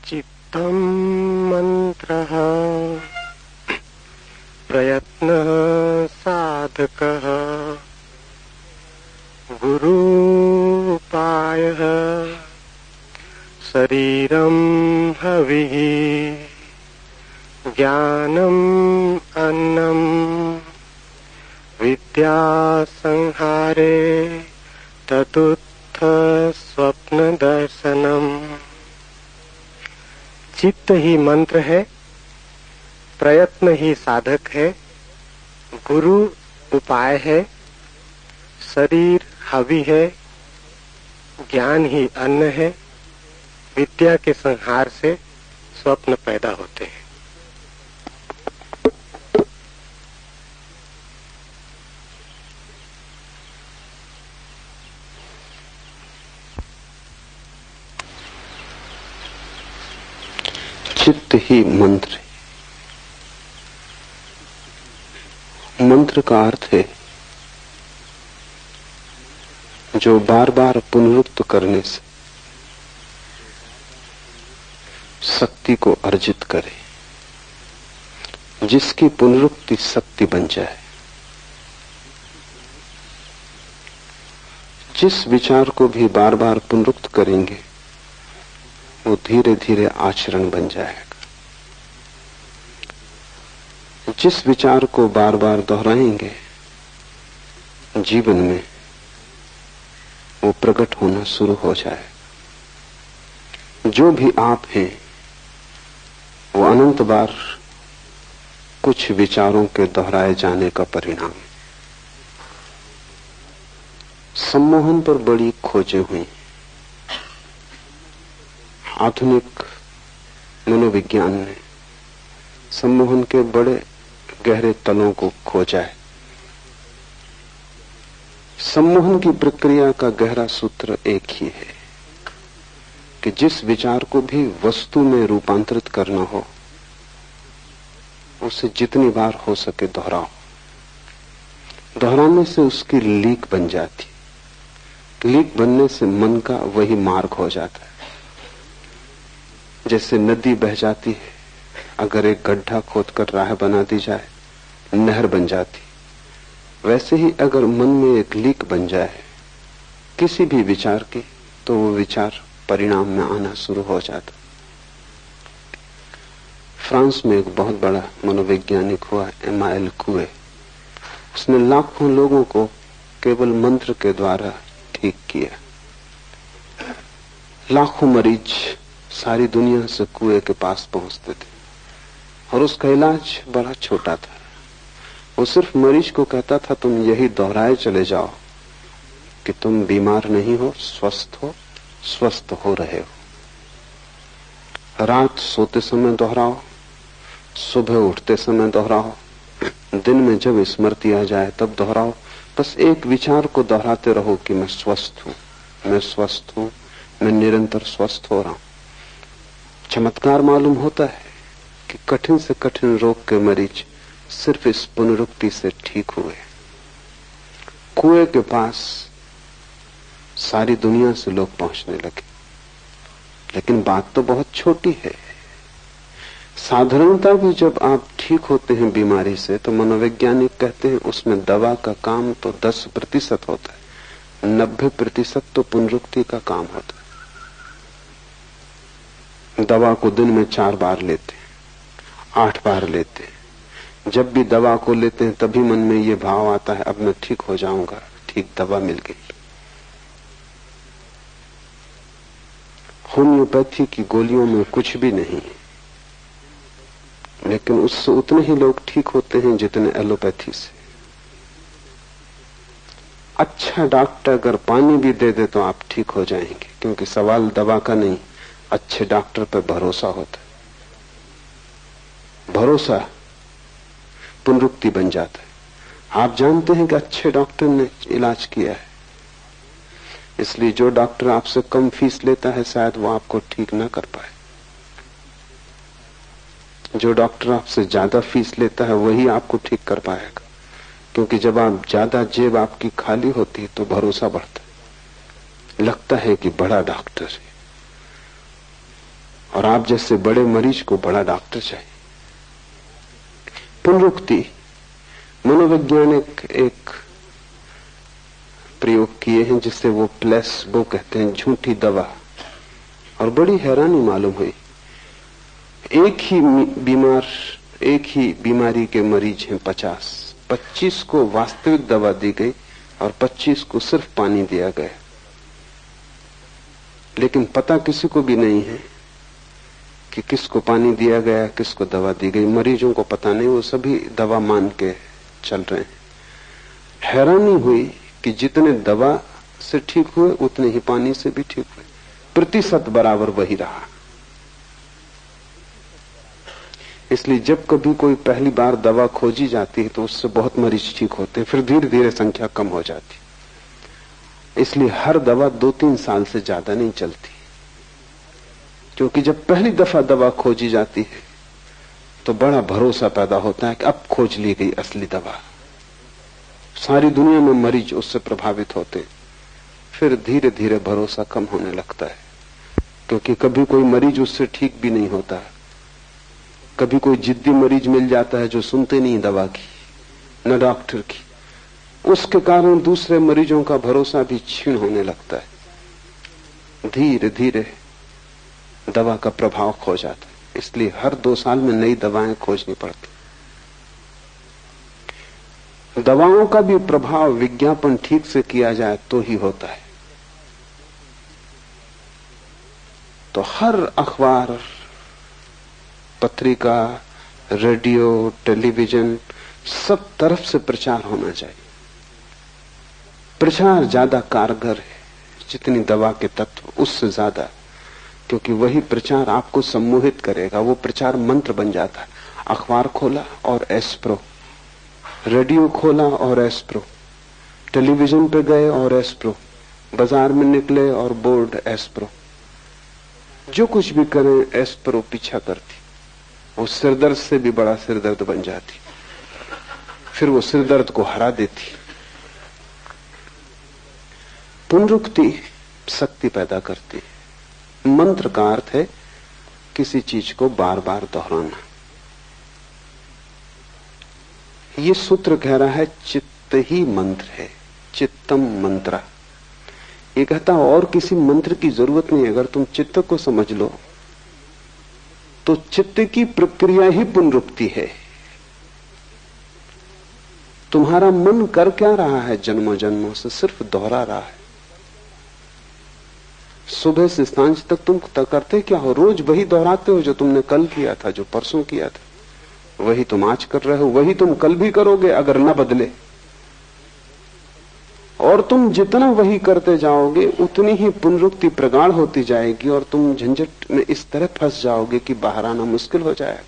चित्तं मन्त्रः प्रयत्नः साधकः गुरूपायः शरीरं हविः ज्ञानम् अन्नम् विद्या संहारे तदुत्थ स्वप्न दर्शनम्। चित्त ही मंत्र है, प्रयत्न ही साधक है, गुरु उपाय है, शरीर हवि है, ज्ञान ही अन्न है, विद्या के संहार से स्वप्न पैदा होते हैं। चित्त ही मंत्र। मंत्र का अर्थ है जो बार बार पुनरुक्त करने से शक्ति को अर्जित करे, जिसकी पुनरुक्ति शक्ति बन जाए। जिस विचार को भी बार बार पुनरुक्त करेंगे वो धीरे धीरे आचरण बन जाएगा। जिस विचार को बार बार दोहराएंगे जीवन में वो प्रकट होना शुरू हो जाएगा। जो भी आप हैं वो अनंत बार कुछ विचारों के दोहराए जाने का परिणाम है। सम्मोहन पर बड़ी खोजें हुई। आधुनिक मनोविज्ञान ने सम्मोहन के बड़े गहरे तलों को खोजा है। सम्मोहन की प्रक्रिया का गहरा सूत्र एक ही है कि जिस विचार को भी वस्तु में रूपांतरित करना हो उसे जितनी बार हो सके दोहराओ। दोहराने से उसकी लीक बन जाती। लीक बनने से मन का वही मार्ग हो जाता है। जैसे नदी बह जाती है, अगर एक गड्ढा खोदकर राह बना दी जाए नहर बन जाती। वैसे ही अगर मन में एक लीक बन जाए किसी भी विचार की तो वो विचार परिणाम में आना शुरू हो जाता। फ्रांस में एक बहुत बड़ा मनोवैज्ञानिक हुआ एमाइल कुए। उसने लाखों लोगों को केवल मंत्र के द्वारा ठीक किया। लाखों मरीज सारी दुनिया से कुएं के पास पहुंचते थे और उसका इलाज बड़ा छोटा था। वो सिर्फ मरीज को कहता था तुम यही दोहराए चले जाओ कि तुम बीमार नहीं हो, स्वस्थ हो रहे हो। रात सोते समय दोहराओ, सुबह उठते समय दोहराओ, दिन में जब स्मृति आ जाए तब दोहराओ। बस एक विचार को दोहराते रहो कि मैं स्वस्थ हूं, मैं स्वस्थ हूं, मैं निरंतर स्वस्थ हो रहा हूं। चमत्कार मालूम होता है कि कठिन से कठिन रोग के मरीज सिर्फ इस पुनरुक्ति से ठीक हुए। कुएं के पास सारी दुनिया से लोग पहुंचने लगे। लेकिन बात तो बहुत छोटी है। साधारणता भी जब आप ठीक होते हैं बीमारी से तो मनोवैज्ञानिक कहते हैं उसमें दवा का काम तो 10% होता है, 90% तो पुनरुक्ति का काम होता है। दवा को दिन में 4 बार लेते हैं, 8 बार लेते हैं। जब भी दवा को लेते हैं तभी मन में ये भाव आता है अब मैं ठीक हो जाऊंगा, ठीक दवा मिल गई। होम्योपैथी की गोलियों में कुछ भी नहीं, लेकिन उससे उतने ही लोग ठीक होते हैं जितने एलोपैथी से। अच्छा डॉक्टर अगर पानी भी दे दे तो आप ठीक हो जाएंगे, क्योंकि सवाल दवा का नहीं, अच्छे डॉक्टर पर भरोसा होता है। भरोसा पुनरुक्ति बन जाता है। आप जानते हैं कि अच्छे डॉक्टर ने इलाज किया है, इसलिए जो डॉक्टर आपसे कम फीस लेता है शायद वो आपको ठीक ना कर पाए। जो डॉक्टर आपसे ज्यादा फीस लेता है वही आपको ठीक कर पाएगा, क्योंकि जब आप ज्यादा जेब आपकी खाली होती है तो भरोसा बढ़ता है, लगता है कि बड़ा डॉक्टर है। और आप जैसे बड़े मरीज को बड़ा डॉक्टर चाहिए। पुनरुक्ति मनोवैज्ञानिक एक प्रयोग किए हैं जिसे वो प्लेसबो कहते हैं, झूठी दवा। और बड़ी हैरानी मालूम हुई, एक ही बीमारी के मरीज हैं 25 को वास्तविक दवा दी गई और 25 को सिर्फ पानी दिया गया। लेकिन पता किसी को भी नहीं है कि किसको पानी दिया गया, किसको दवा दी गई। मरीजों को पता नहीं, वो सभी दवा मान के चल रहे हैं। हैरानी हुई कि जितने दवा से ठीक हुए उतने ही पानी से भी ठीक हुए, प्रतिशत बराबर वही रहा। इसलिए जब कभी कोई पहली बार दवा खोजी जाती है तो उससे बहुत मरीज ठीक होते हैं, फिर धीरे धीरे संख्या कम हो जाती। इसलिए हर दवा 2-3 साल से ज्यादा नहीं चलती, क्योंकि जब पहली दफा दवा खोजी जाती है तो बड़ा भरोसा पैदा होता है कि अब खोज ली गई असली दवा। सारी दुनिया में मरीज उससे प्रभावित होते, फिर धीरे धीरे भरोसा कम होने लगता है, क्योंकि कभी कोई मरीज उससे ठीक भी नहीं होता। कभी कोई जिद्दी मरीज मिल जाता है जो सुनते नहीं दवा की न डॉक्टर की, उसके कारण दूसरे मरीजों का भरोसा भी क्षीण होने लगता है। धीरे धीरे दवा का प्रभाव खो जाता है। इसलिए हर 2 साल में नई दवाएं खोजनी पड़ती। दवाओं का भी प्रभाव विज्ञापन ठीक से किया जाए तो ही होता है। तो हर अखबार, पत्रिका, रेडियो, टेलीविजन, सब तरफ से प्रचार होना चाहिए। प्रचार ज्यादा कारगर है जितनी दवा के तत्व, उससे ज्यादा, क्योंकि वही प्रचार आपको सम्मोहित करेगा। वो प्रचार मंत्र बन जाता है। अखबार खोला और एस्प्रो, रेडियो खोला और एस्प्रो, टेलीविजन पे गए और एस्प्रो, बाजार में निकले और बोर्ड एस्प्रो, जो कुछ भी करें एस्प्रो पीछा करती। वो सिरदर्द से भी बड़ा सिरदर्द बन जाती, फिर वो सिरदर्द को हरा देती। पुनरुक्ति शक्ति पैदा करती है। मंत्र का अर्थ है किसी चीज को बार बार दोहराना। ये सूत्र कह रहा है चित्त ही मंत्र है, चित्तम मंत्र। ये कहता और किसी मंत्र की जरूरत नहीं। अगर तुम चित्त को समझ लो तो चित्त की प्रक्रिया ही पुनरुक्ति है। तुम्हारा मन कर क्या रहा है जन्मों जन्मों से? सिर्फ दोहरा रहा है। सुबह से सांझ तक तुम करते क्या हो? रोज वही दोहराते हो जो तुमने कल किया था, जो परसों किया था। वही तुम आज कर रहे हो, वही तुम कल भी करोगे अगर न बदले। और तुम जितना वही करते जाओगे उतनी ही पुनरुक्ति प्रगाढ़ होती जाएगी और तुम झंझट में इस तरह फंस जाओगे कि बाहर आना मुश्किल हो जाएगा।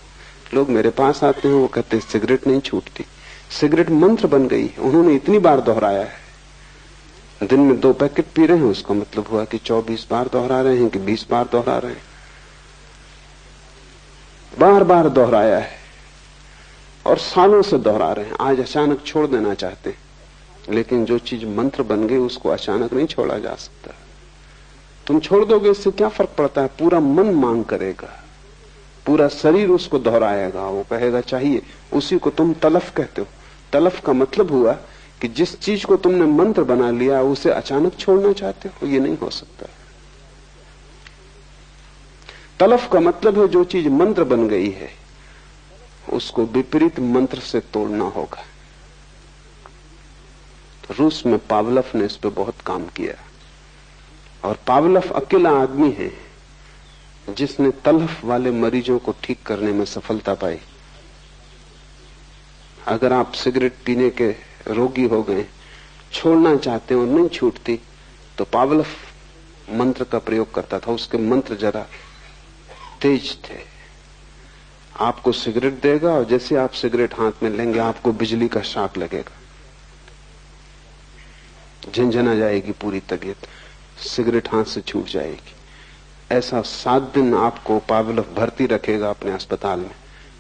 लोग मेरे पास आते हैं, वो कहते हैं सिगरेट नहीं छूटती। सिगरेट मंत्र बन गई है, उन्होंने इतनी बार दोहराया है। दिन में 2 पैकेट पी रहे हैं, उसका मतलब हुआ कि 24 बार दोहरा रहे हैं कि 20 बार दोहरा रहे हैं। बार बार दोहराया है और सालों से दोहरा रहे हैं। आज अचानक छोड़ देना चाहते हैं, लेकिन जो चीज मंत्र बन गई उसको अचानक नहीं छोड़ा जा सकता। तुम छोड़ दोगे इससे क्या फर्क पड़ता है? पूरा मन मांग करेगा, पूरा शरीर उसको दोहराएगा, वो कहेगा चाहिए। उसी को तुम तलफ कहते हो। तलफ का मतलब हुआ कि जिस चीज को तुमने मंत्र बना लिया उसे अचानक छोड़ना चाहते हो, ये नहीं हो सकता। तलफ का मतलब है जो चीज मंत्र बन गई है उसको विपरीत मंत्र से तोड़ना होगा। तो रूस में पावलव ने इस पे बहुत काम किया, और पावलव अकेला आदमी है जिसने तलफ वाले मरीजों को ठीक करने में सफलता पाई। अगर आप सिगरेट पीने के रोगी हो गए, छोड़ना चाहते हैं और नहीं छूटती, तो पावलव मंत्र का प्रयोग करता था। उसके मंत्र जरा तेज थे। आपको सिगरेट देगा और जैसे आप सिगरेट हाथ में लेंगे आपको बिजली का शॉक लगेगा, झंझना जाएगी पूरी तबीयत, सिगरेट हाथ से छूट जाएगी। ऐसा 7 दिन आपको पावलव भर्ती रखेगा अपने अस्पताल में,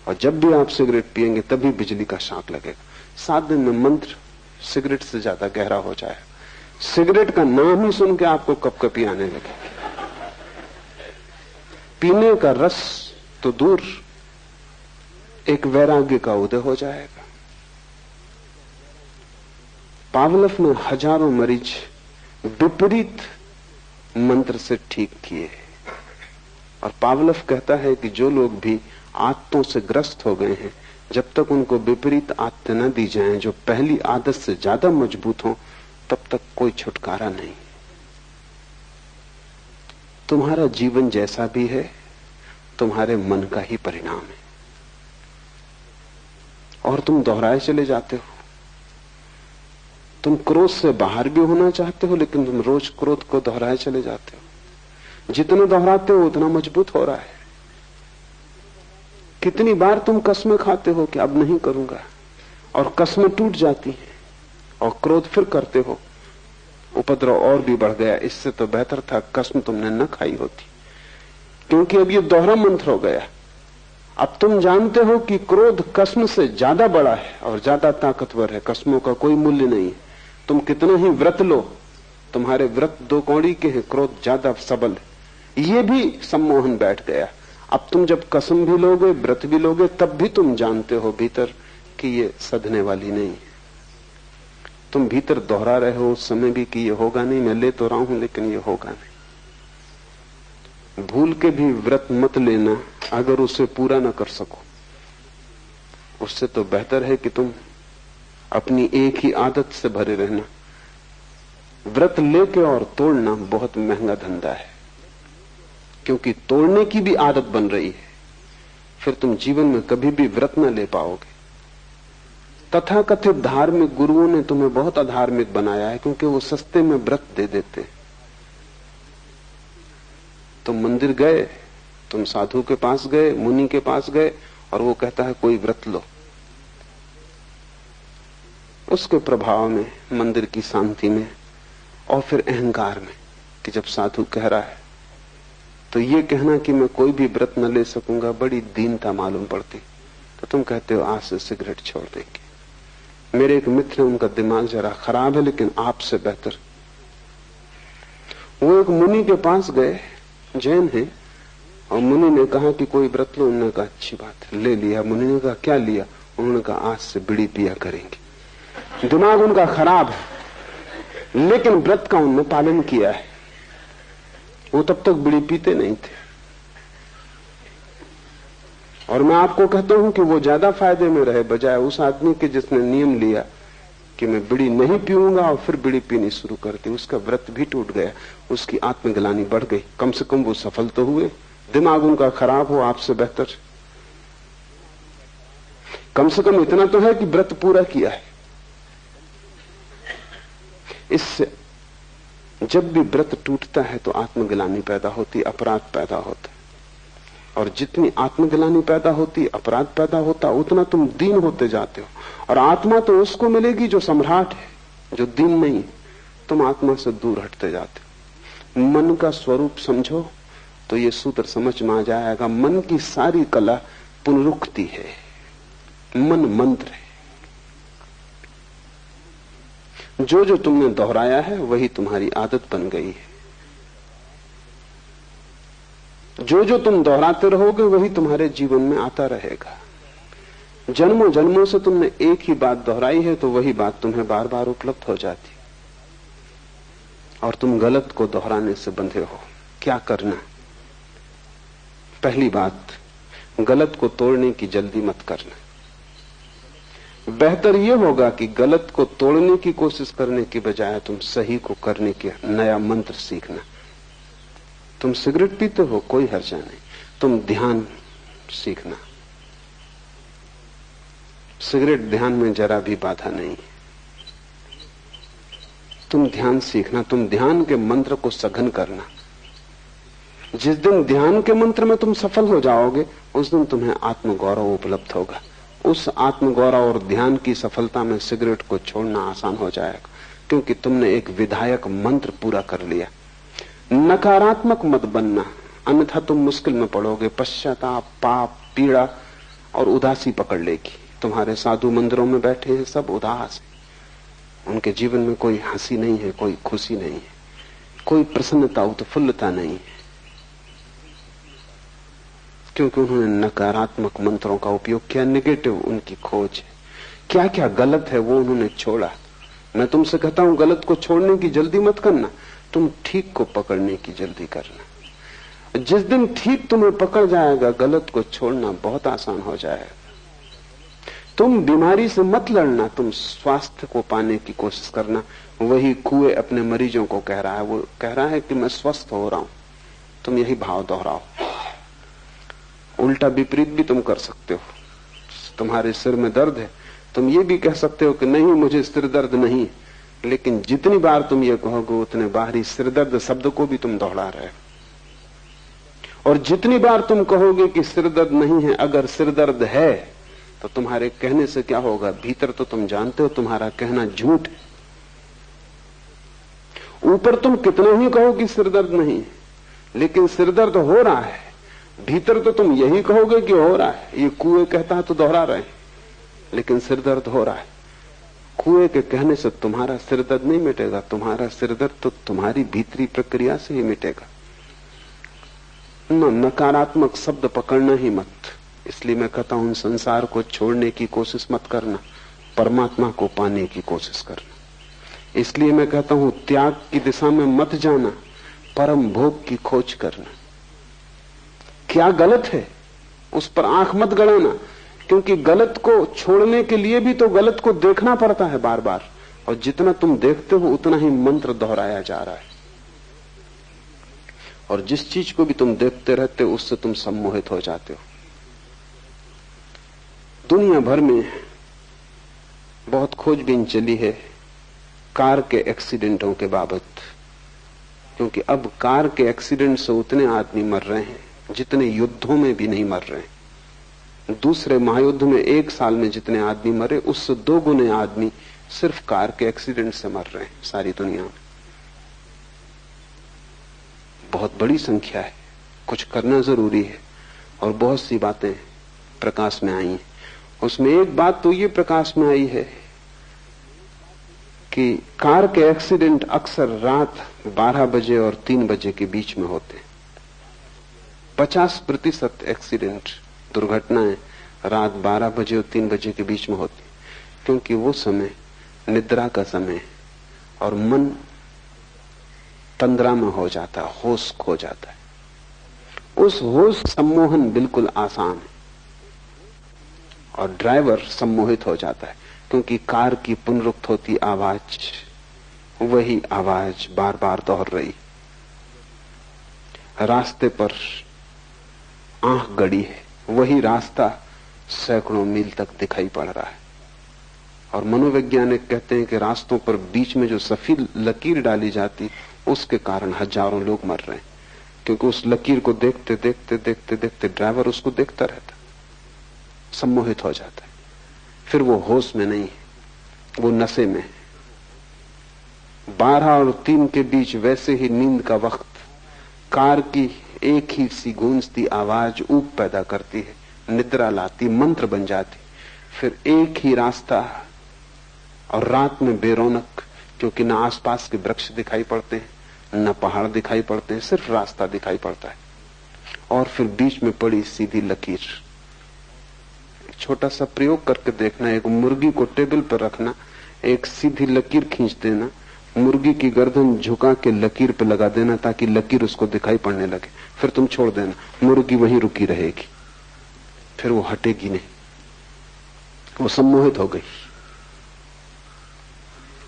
और जब भी आप सिगरेट पिएंगे तभी बिजली का शॉक लगेगा। 7 दिन में मंत्र सिगरेट से ज्यादा गहरा हो जाएगा। सिगरेट का नाम ही सुन के आपको कपकपी आने लगे। पीने का रस तो दूर, एक वैराग्य का उदय हो जाएगा। पावलव ने हजारों मरीज विपरीत मंत्र से ठीक किए। और पावलव कहता है कि जो लोग भी आदतों से ग्रस्त हो गए हैं, जब तक उनको विपरीत आदतें न दी जाएं जो पहली आदत से ज्यादा मजबूत हो, तब तक कोई छुटकारा नहीं। तुम्हारा जीवन जैसा भी है, तुम्हारे मन का ही परिणाम है। और तुम दोहराए चले जाते हो। तुम क्रोध से बाहर भी होना चाहते हो, लेकिन तुम रोज क्रोध को दोहराए चले जाते हो। जितना दोहराते हो उतना मजबूत हो रहा है। कितनी बार तुम कस्में खाते हो कि अब नहीं करूंगा, और कस्में टूट जाती हैं, और क्रोध फिर करते हो, उपद्रव और भी बढ़ गया। इससे तो बेहतर था कसम तुमने न खाई होती, क्योंकि अब ये दोहरा मंत्र हो गया। अब तुम जानते हो कि क्रोध कसम से ज्यादा बड़ा है और ज्यादा ताकतवर है। कसमों का कोई मूल्य नहीं है। तुम कितना ही व्रत लो, तुम्हारे व्रत 2 कौड़ी के हैं, क्रोध ज्यादा सबल है। ये भी सम्मोहन बैठ गया। अब तुम जब कसम भी लोगे, व्रत भी लोगे, तब भी तुम जानते हो भीतर कि ये सधने वाली नहीं है। तुम भीतर दोहरा रहे हो उस समय भी कि ये होगा नहीं, मैं ले तो रहा हूं लेकिन ये होगा नहीं। भूल के भी व्रत मत लेना अगर उसे पूरा न कर सको। उससे तो बेहतर है कि तुम अपनी एक ही आदत से भरे रहना। व्रत लेके और तोड़ना बहुत महंगा धंधा है, क्योंकि तोड़ने की भी आदत बन रही है। फिर तुम जीवन में कभी भी व्रत न ले पाओगे। तथाकथित धार्मिक गुरुओं ने तुम्हें बहुत अधार्मिक बनाया है, क्योंकि वो सस्ते में व्रत दे देते। तुम मंदिर गए, तुम साधु के पास गए, मुनि के पास गए, और वो कहता है कोई व्रत लो। उसके प्रभाव में, मंदिर की शांति में, और फिर अहंकार में कि जब साधु कह रहा है तो ये कहना कि मैं कोई भी व्रत न ले सकूंगा बड़ी दीनता मालूम पड़ती। तो तुम कहते हो आज से सिगरेट छोड़ देंगे। मेरे एक मित्र हैं, उनका दिमाग जरा खराब है लेकिन आपसे बेहतर। वो एक मुनि के पास गए, जैन है, और मुनि ने कहा कि कोई व्रत लो। उन्होंने कहा अच्छी बात है, ले लिया। मुनि ने कहा क्या लिया? उन्होंने कहा आज से बीड़ी पिया करेंगे। दिमाग उनका खराब है, लेकिन व्रत का उन्होंने पालन किया है। वो तब तक बीड़ी पीते नहीं थे। और मैं आपको कहता हूं कि वो ज्यादा फायदे में रहे बजाय उस आदमी के जिसने नियम लिया कि मैं बीड़ी नहीं पीऊंगा और फिर बीड़ी पीनी शुरू कर दी। उसका व्रत भी टूट गया, उसकी आत्मग्लानि बढ़ गई। कम से कम वो सफल तो हुए। दिमाग उनका खराब हो, आपसे बेहतर। कम से कम इतना तो है कि व्रत पूरा किया है। इससे जब भी व्रत टूटता है तो आत्मग्लानि पैदा होती, अपराध पैदा होता है। और जितनी आत्मग्लानि पैदा होती, अपराध पैदा होता, उतना तुम दीन होते जाते हो। और आत्मा तो उसको मिलेगी जो सम्राट है, जो दीन नहीं। तुम आत्मा से दूर हटते जाते हो। मन का स्वरूप समझो तो ये सूत्र समझ में आ जाएगा। मन की सारी कला पुनरुक्ति है। मन मंत्र है। जो जो तुमने दोहराया है वही तुम्हारी आदत बन गई है। जो जो तुम दोहराते रहोगे वही तुम्हारे जीवन में आता रहेगा। जन्मों जन्मों से तुमने एक ही बात दोहराई है तो वही बात तुम्हें बार बार उपलब्ध हो जाती, और तुम गलत को दोहराने से बंधे हो। क्या करना? पहली बात, गलत को तोड़ने की जल्दी मत करना। बेहतर यह होगा कि गलत को तोड़ने की कोशिश करने की बजाय तुम सही को करने के नया मंत्र सीखना। तुम सिगरेट पीते हो, कोई हर्जा नहीं, तुम ध्यान सीखना। सिगरेट ध्यान में जरा भी बाधा नहीं। तुम ध्यान सीखना, तुम ध्यान के मंत्र को सघन करना। जिस दिन ध्यान के मंत्र में तुम सफल हो जाओगे, उस दिन तुम्हें आत्मगौरव उपलब्ध होगा। उस आत्मगौरव और ध्यान की सफलता में सिगरेट को छोड़ना आसान हो जाएगा, क्योंकि तुमने एक विधायक मंत्र पूरा कर लिया। नकारात्मक मत बनना, अन्यथा तुम मुश्किल में पड़ोगे। पश्चाताप, पाप, पीड़ा और उदासी पकड़ लेगी। तुम्हारे साधु मंदिरों में बैठे हैं, सब उदास है। उनके जीवन में कोई हंसी नहीं है, कोई खुशी नहीं है, कोई प्रसन्नता, उत्फुल्लता नहीं है। क्योंकि उन्होंने नकारात्मक मंत्रों का उपयोग किया, नेगेटिव उनकी खोज है। क्या क्या गलत है वो उन्होंने छोड़ा। मैं तुमसे कहता हूं गलत को छोड़ने की जल्दी मत करना, तुम ठीक को पकड़ने की जल्दी करना। जिस दिन ठीक तुम्हें पकड़ जाएगा, गलत को छोड़ना बहुत आसान हो जाएगा। तुम बीमारी से मत लड़ना, तुम स्वास्थ्य को पाने की कोशिश करना। वही कुएं अपने मरीजों को कह रहा है, वो कह रहा है कि मैं स्वस्थ हो रहा हूं। तुम यही भाव दोहराओ। उल्टा विपरीत भी तुम कर सकते हो। तुम्हारे सिर में दर्द है, तुम ये भी कह सकते हो कि नहीं मुझे सिर दर्द नहीं। लेकिन जितनी बार तुम ये कहोगे उतने बाहरी सिर दर्द शब्द को भी तुम दोहरा रहे हो। और जितनी बार तुम कहोगे कि सिर दर्द नहीं है, अगर सिर दर्द है तो तुम्हारे कहने से क्या होगा, भीतर तो तुम जानते हो तुम्हारा कहना झूठ है। ऊपर तुम कितना ही कहो कि सिर दर्द नहीं, लेकिन सिर दर्द हो रहा है। भीतर तो तुम यही कहोगे कि हो रहा है। ये कुएं कहता है तो दोहरा रहे हैं, लेकिन सिर दर्द हो रहा है। कुएं के कहने से तुम्हारा सिर दर्द नहीं मिटेगा, तुम्हारा सिर दर्द तो तुम्हारी भीतरी प्रक्रिया से ही मिटेगा। नकारात्मक शब्द पकड़ना ही मत। इसलिए मैं कहता हूं संसार को छोड़ने की कोशिश मत करना, परमात्मा को पाने की कोशिश करना। इसलिए मैं कहता हूं त्याग की दिशा में मत जाना, परम भोग की खोज करना। क्या गलत है उस पर आंख मत गड़ाना, क्योंकि गलत को छोड़ने के लिए भी तो गलत को देखना पड़ता है बार बार। और जितना तुम देखते हो उतना ही मंत्र दोहराया जा रहा है। और जिस चीज को भी तुम देखते रहते हो उससे तुम सम्मोहित हो जाते हो। दुनिया भर में बहुत खोजबीन चली है कार के एक्सीडेंटों के बाबत, क्योंकि अब कार के एक्सीडेंट से उतने आदमी मर रहे हैं जितने युद्धों में भी नहीं मर रहे। दूसरे महायुद्ध में 1 साल में जितने आदमी मरे, उससे 2 गुने आदमी सिर्फ कार के एक्सीडेंट से मर रहे हैं सारी दुनिया में। बहुत बड़ी संख्या है, कुछ करना जरूरी है। और बहुत सी बातें प्रकाश में आई हैं। उसमें एक बात तो ये प्रकाश में आई है कि कार के एक्सीडेंट अक्सर रात 12 बजे और 3 बजे के बीच में होते हैं। 50% एक्सीडेंट, दुर्घटनाएं रात 12 बजे और 3 बजे के बीच में होती, क्योंकि वो समय निद्रा का समय और मन तंद्रा में हो जाता है, होश खो जाता है। उस होश सम्मोहन बिल्कुल आसान है और ड्राइवर सम्मोहित हो जाता है, क्योंकि कार की पुनरुक्त होती आवाज, वही आवाज बार बार दोहर रही। रास्ते पर आंख गड़ी है, वही रास्ता सैकड़ों मील तक दिखाई पड़ रहा है। और मनोवैज्ञानिक कहते हैं कि रास्तों पर बीच में जो सफेद लकीर डाली जाती, उसके कारण हजारों लोग मर रहे हैं, क्योंकि उस लकीर को देखते देखते देखते देखते ड्राइवर उसको देखता रहता, सम्मोहित हो जाता है। फिर वो होश में नहीं है, वो नशे में है। 12 और 3 के बीच वैसे ही नींद का वक्त कार की एक ही सी गूंजती आवाज ऊब पैदा करती है, निद्रा लाती, मंत्र बन जाती। फिर एक ही रास्ता और रात में बेरौनक, क्योंकि न आसपास के वृक्ष दिखाई पड़ते हैं, न पहाड़ दिखाई पड़ते हैं, सिर्फ रास्ता दिखाई पड़ता है। और फिर बीच में पड़ी सीधी लकीर। छोटा सा प्रयोग करके देखना, एक मुर्गी को टेबल पर रखना, एक सीधी लकीर खींच देना, मुर्गी की गर्दन झुका के लकीर पे लगा देना ताकि लकीर उसको दिखाई पड़ने लगे। फिर तुम छोड़ देना, मुर्गी वहीं रुकी रहेगी, फिर वो हटेगी नहीं, वो सम्मोहित हो गई,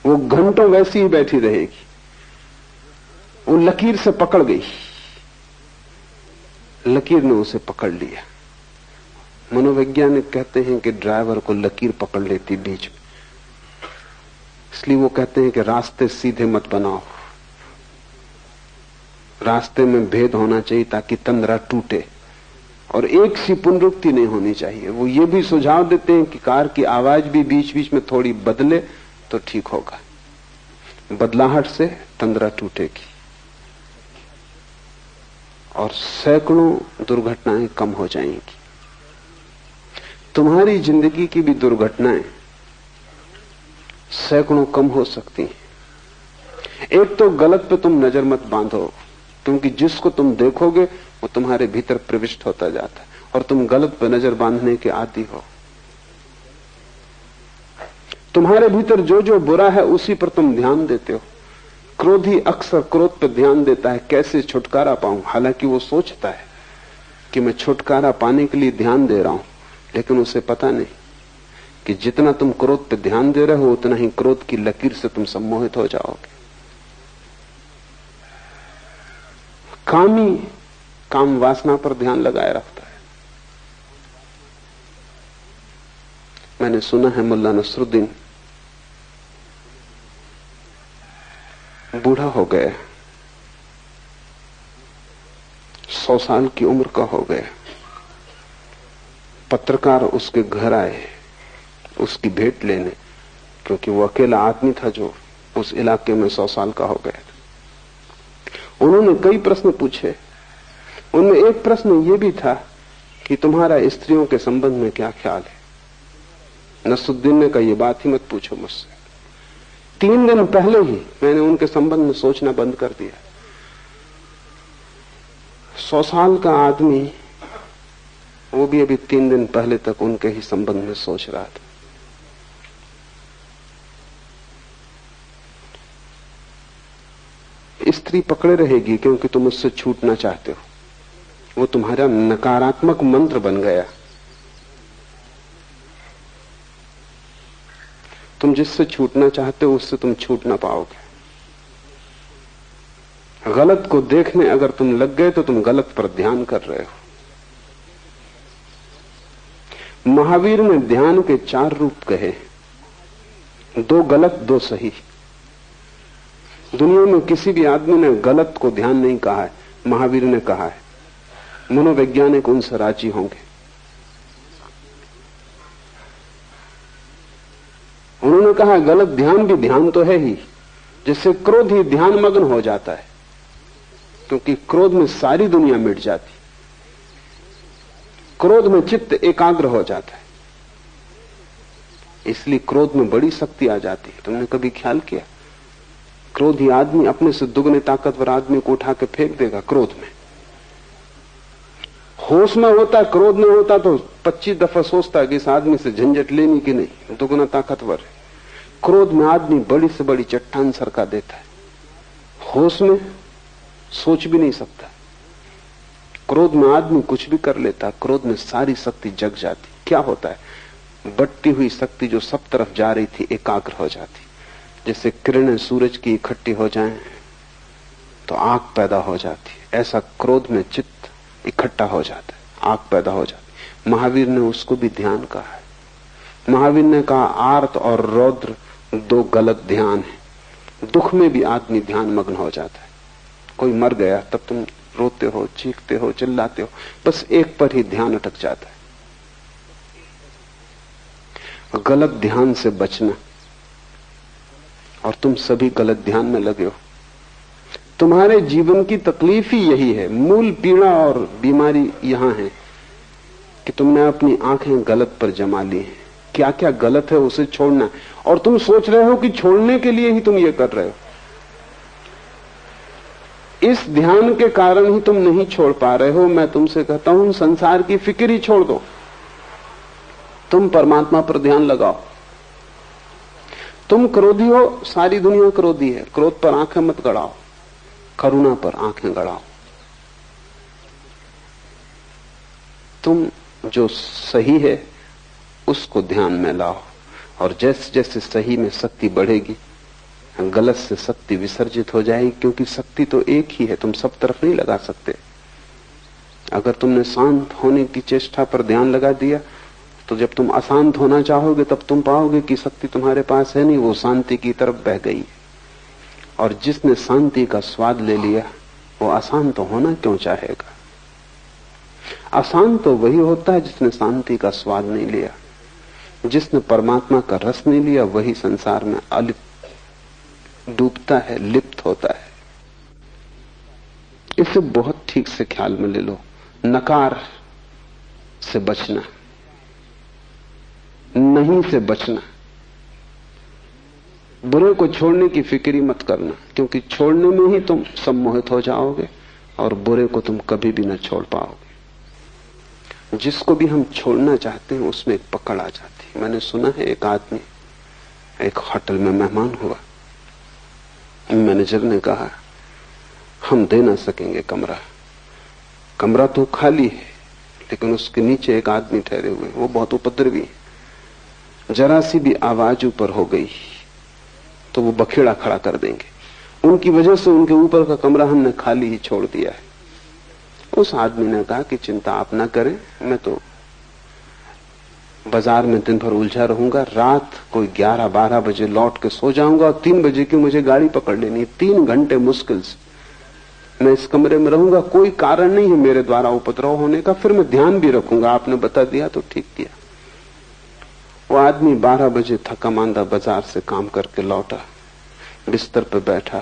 वो घंटों वैसी ही बैठी रहेगी, वो लकीर से पकड़ गई, लकीर ने उसे पकड़ लिया। मनोवैज्ञानिक कहते हैं कि ड्राइवर को लकीर पकड़ लेती बीच में, इसलिए वो कहते हैं कि रास्ते सीधे मत बनाओ, रास्ते में भेद होना चाहिए ताकि तंद्रा टूटे, और एक सी पुनरुक्ति नहीं होनी चाहिए। वो ये भी सुझाव देते हैं कि कार की आवाज भी बीच बीच में थोड़ी बदले तो ठीक होगा, बदलाहट से तंद्रा टूटेगी और सैकड़ों दुर्घटनाएं कम हो जाएंगी। तुम्हारी जिंदगी की भी दुर्घटनाएं सैकड़ों कम हो सकती हैं। एक तो गलत पे तुम नजर मत बांधो, क्योंकि जिसको तुम देखोगे वो तुम्हारे भीतर प्रविष्ट होता जाता है, और तुम गलत पर नजर बांधने के आदी हो। तुम्हारे भीतर जो जो बुरा है उसी पर तुम ध्यान देते हो। क्रोधी अक्सर क्रोध पर ध्यान देता है, कैसे छुटकारा पाऊं। हालांकि वो सोचता है कि मैं छुटकारा पाने के लिए ध्यान दे रहा हूं, लेकिन उसे पता नहीं कि जितना तुम क्रोध पर ध्यान दे रहे हो उतना ही क्रोध की लकीर से तुम सम्मोहित हो जाओगे। कामी काम वासना पर ध्यान लगाए रखता है। मैंने सुना है मुल्ला नसरुद्दीन बूढ़ा हो गया, 100 साल की उम्र का हो गया। पत्रकार उसके घर आए उसकी भेंट लेने, क्योंकि वो अकेला आदमी था जो उस इलाके में 100 साल का हो गया था। उन्होंने कई प्रश्न पूछे। उनमें एक प्रश्न ये भी था कि तुम्हारा स्त्रियों के संबंध में क्या ख्याल है। नसरुद्दीन ने कहा, ये बात ही मत पूछो मुझसे। 3 दिन पहले ही मैंने उनके संबंध में सोचना बंद कर दिया। 100 साल का आदमी, वो भी अभी 3 दिन पहले तक उनके ही संबंध में सोच रहा था। स्त्री पकड़े रहेगी क्योंकि तुम उससे छूटना चाहते हो। वो तुम्हारा नकारात्मक मंत्र बन गया। तुम जिससे छूटना चाहते हो उससे तुम छूट ना पाओगे। गलत को देखने अगर तुम लग गए तो तुम गलत पर ध्यान कर रहे हो। महावीर ने ध्यान के 4 रूप कहे, 2 गलत 2 सही। दुनिया में किसी भी आदमी ने गलत को ध्यान नहीं कहा है, महावीर ने कहा है। मनोवैज्ञानिक उनसे राजी होंगे। उन्होंने कहा गलत ध्यान भी ध्यान तो है ही, जिससे क्रोध ही ध्यान मग्न हो जाता है, क्योंकि क्रोध में सारी दुनिया मिट जाती। क्रोध में चित्त एकाग्र हो जाता है, इसलिए क्रोध में बड़ी शक्ति आ जाती है। तुमने कभी ख्याल किया, क्रोधी आदमी अपने से दुगने ताकतवर आदमी को उठा के फेंक देगा क्रोध में। होश में होता, क्रोध में होता तो 25 दफा सोचता कि इस आदमी से झंझट लेनी कि नहीं, दुगना ताकतवर है। क्रोध में आदमी बड़ी से बड़ी चट्टान सरका देता है, होश में सोच भी नहीं सकता। क्रोध में आदमी कुछ भी कर लेता, क्रोध में सारी शक्ति जग जाती। क्या होता है, बढ़ती हुई शक्ति जो सब तरफ जा रही थी एकाग्र हो जाती। जैसे किरणें सूरज की इकट्ठी हो जाएं तो आग पैदा हो जाती, ऐसा क्रोध में चित्त इकट्ठा हो जाता है, आग पैदा हो जाती। महावीर ने उसको भी ध्यान कहा है। महावीर ने कहा आर्त और रौद्र 2 गलत ध्यान है। दुख में भी आदमी ध्यान मग्न हो जाता है। कोई मर गया तब तुम रोते हो, चीखते हो, चिल्लाते हो, बस एक पर ही ध्यान अटक जाता है। गलत ध्यान से बचना, और तुम सभी गलत ध्यान में लगे हो। तुम्हारे जीवन की तकलीफ ही यही है, मूल पीड़ा और बीमारी यहां है कि तुमने अपनी आंखें गलत पर जमा ली हैं। क्या क्या गलत है उसे छोड़ना, और तुम सोच रहे हो कि छोड़ने के लिए ही तुम ये कर रहे हो। इस ध्यान के कारण ही तुम नहीं छोड़ पा रहे हो। मैं तुमसे कहता हूं संसार की फिक्र ही छोड़ दो, तुम परमात्मा पर ध्यान लगाओ। तुम क्रोधी हो, सारी दुनिया क्रोधी है, क्रोध पर आंखें मत गड़ाओ, करुणा पर आंखें गड़ाओ। तुम जो सही है उसको ध्यान में लाओ, और जैसे जैसे सही में शक्ति बढ़ेगी गलत से शक्ति विसर्जित हो जाएगी, क्योंकि शक्ति तो एक ही है, तुम सब तरफ नहीं लगा सकते। अगर तुमने शांत होने की चेष्टा पर ध्यान लगा दिया तो जब तुम अशांत होना चाहोगे तब तुम पाओगे कि शक्ति तुम्हारे पास है नहीं, वो शांति की तरफ बह गई। और जिसने शांति का स्वाद ले लिया वो अशांत होना क्यों चाहेगा। अशांत तो वही होता है जिसने शांति का स्वाद नहीं लिया। जिसने परमात्मा का रस नहीं लिया वही संसार में अलिप्त डूबता है, लिप्त होता है। इसे बहुत ठीक से ख्याल में ले लो। नकार से बचना, नहीं से बचना, बुरे को छोड़ने की फिक्र ही मत करना, क्योंकि छोड़ने में ही तुम सम्मोहित हो जाओगे और बुरे को तुम कभी भी न छोड़ पाओगे। जिसको भी हम छोड़ना चाहते हैं उसमें एक पकड़ आ जाती है। मैंने सुना है एक आदमी एक होटल में मेहमान हुआ, मैनेजर ने कहा हम दे ना सकेंगे कमरा, कमरा तो खाली है लेकिन उसके नीचे एक आदमी ठहरे हुए, वो बहुत उपद्रवी है, जरा सी भी आवाज ऊपर हो गई तो वो बखेड़ा खड़ा कर देंगे। उनकी वजह से उनके ऊपर का कमरा हमने खाली ही छोड़ दिया है। उस आदमी ने कहा कि चिंता आप ना करें, मैं तो बाजार में दिन भर उलझा रहूंगा, रात कोई 11-12 बजे लौट के सो जाऊंगा और 3 बजे की मुझे गाड़ी पकड़ लेनी, 3 घंटे मुश्किल से मैं इस कमरे में रहूंगा, कोई कारण नहीं है मेरे द्वारा उपद्रव होने का, फिर मैं ध्यान भी रखूंगा, आपने बता दिया तो ठीक किया। वो आदमी 12 बजे थका मांदा बाजार से काम करके लौटा, बिस्तर पे बैठा,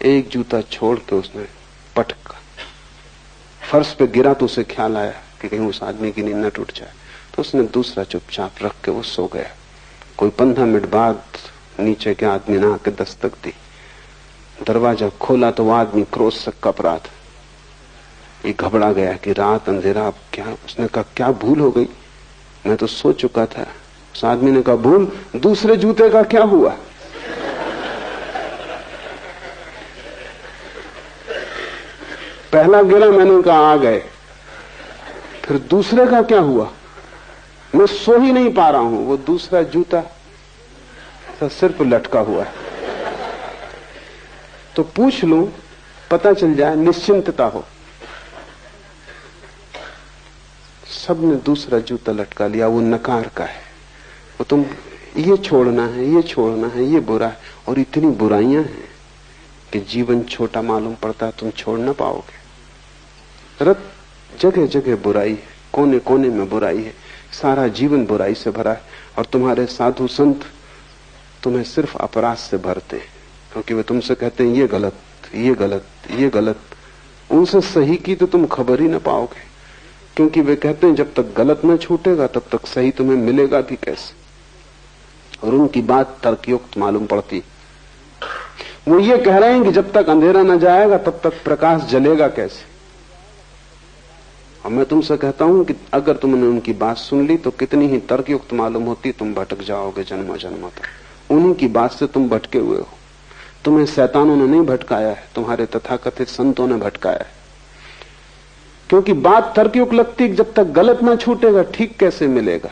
एक जूता छोड़ के उसने पटका, फर्श पे गिरा तो उसे ख्याल आया कि कहीं उस आदमी की नींद न टूट जाए, तो उसने दूसरा चुपचाप रख के वो सो गया। कोई 15 मिनट बाद नीचे के आदमी ने आके दस्तक दी, दरवाजा खोला तो वो आदमी क्रोध से कप रहा था। ये घबरा गया कि रात अंधेरा, अब क्या? उसने कहा क्या भूल हो गई, मैं तो सो चुका था। उस आदमी ने कहा भूल, दूसरे जूते का क्या हुआ? पहला गिरा, मैंने कहा आ गए, फिर दूसरे का क्या हुआ? मैं सो ही नहीं पा रहा हूं, वो दूसरा जूता सिर पर लटका हुआ है, तो पूछ लूं, पता चल जाए, निश्चिंतता हो। सबने दूसरा जूता लटका लिया, वो नकार का है, वो तुम ये छोड़ना है, ये छोड़ना है, ये बुरा है, और इतनी बुराइयां हैं कि जीवन छोटा मालूम पड़ता है, तुम छोड़ ना पाओगे। रत जगह जगह बुराई है, कोने कोने में बुराई है, सारा जीवन बुराई से भरा है, और तुम्हारे साधु संत तुम्हें सिर्फ अपराध से भरते हैं, क्योंकि वे तुमसे कहते हैं ये गलत, ये गलत, ये गलत। उनसे सही की तो तुम खबर ही ना पाओगे, क्योंकि वे कहते हैं जब तक गलत न छूटेगा तब तक सही तुम्हें मिलेगा भी कैसे। और उनकी बात तर्कयुक्त मालूम पड़ती। वो ये कह रहे हैं कि जब तक अंधेरा न जाएगा तब तक प्रकाश जलेगा कैसे। और मैं तुमसे कहता हूं कि अगर तुमने उनकी बात सुन ली तो कितनी ही तर्कयुक्त मालूम होती, तुम भटक जाओगे जन्मों जन्मों तक। उन्हीं की बात से तुम भटके हुए हो। तुम्हें शैतानों ने नहीं भटकाया है, तुम्हारे तथाकथित संतों ने भटकाया है। क्योंकि बात तर्कयुक्त लगती, जब तक गलत ना छूटेगा ठीक कैसे मिलेगा।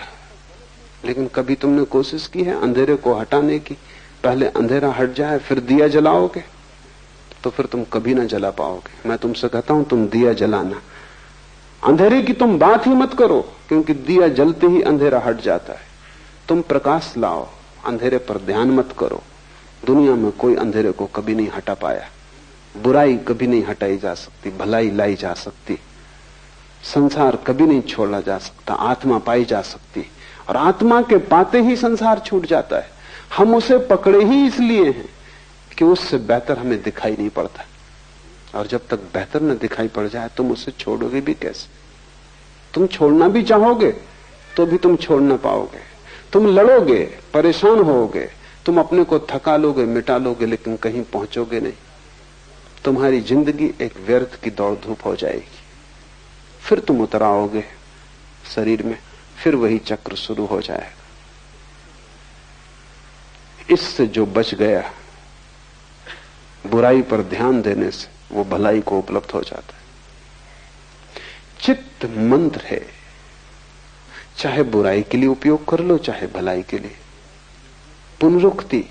लेकिन कभी तुमने कोशिश की है अंधेरे को हटाने की? पहले अंधेरा हट जाए फिर दिया जलाओगे तो फिर तुम कभी ना जला पाओगे। मैं तुमसे कहता हूं तुम दिया जलाना, अंधेरे की तुम बात ही मत करो, क्योंकि दिया जलते ही अंधेरा हट जाता है। तुम प्रकाश लाओ, अंधेरे पर ध्यान मत करो। दुनिया में कोई अंधेरे को कभी नहीं हटा पाया। बुराई कभी नहीं हटाई जा सकती, भलाई लाई जा सकती। संसार कभी नहीं छोड़ा जा सकता, आत्मा पाई जा सकती, और आत्मा के पाते ही संसार छूट जाता है। हम उसे पकड़े ही इसलिए हैं कि उससे बेहतर हमें दिखाई नहीं पड़ता, और जब तक बेहतर न दिखाई पड़ जाए तुम उसे छोड़ोगे भी कैसे। तुम छोड़ना भी चाहोगे तो भी तुम छोड़ ना पाओगे। तुम लड़ोगे, परेशान होोगे, तुम अपने को थका लोगे, मिटा लोगे, लेकिन कहीं पहुंचोगे नहीं। तुम्हारी जिंदगी एक व्यर्थ की दौड़ धूप हो जाएगी। फिर तुम उतर आओगे शरीर में, फिर वही चक्र शुरू हो जाएगा। इससे जो बच गया बुराई पर ध्यान देने से, वो भलाई को उपलब्ध हो जाता है। चित्त मंत्र है, चाहे बुराई के लिए उपयोग कर लो चाहे भलाई के लिए, पुनरुक्ति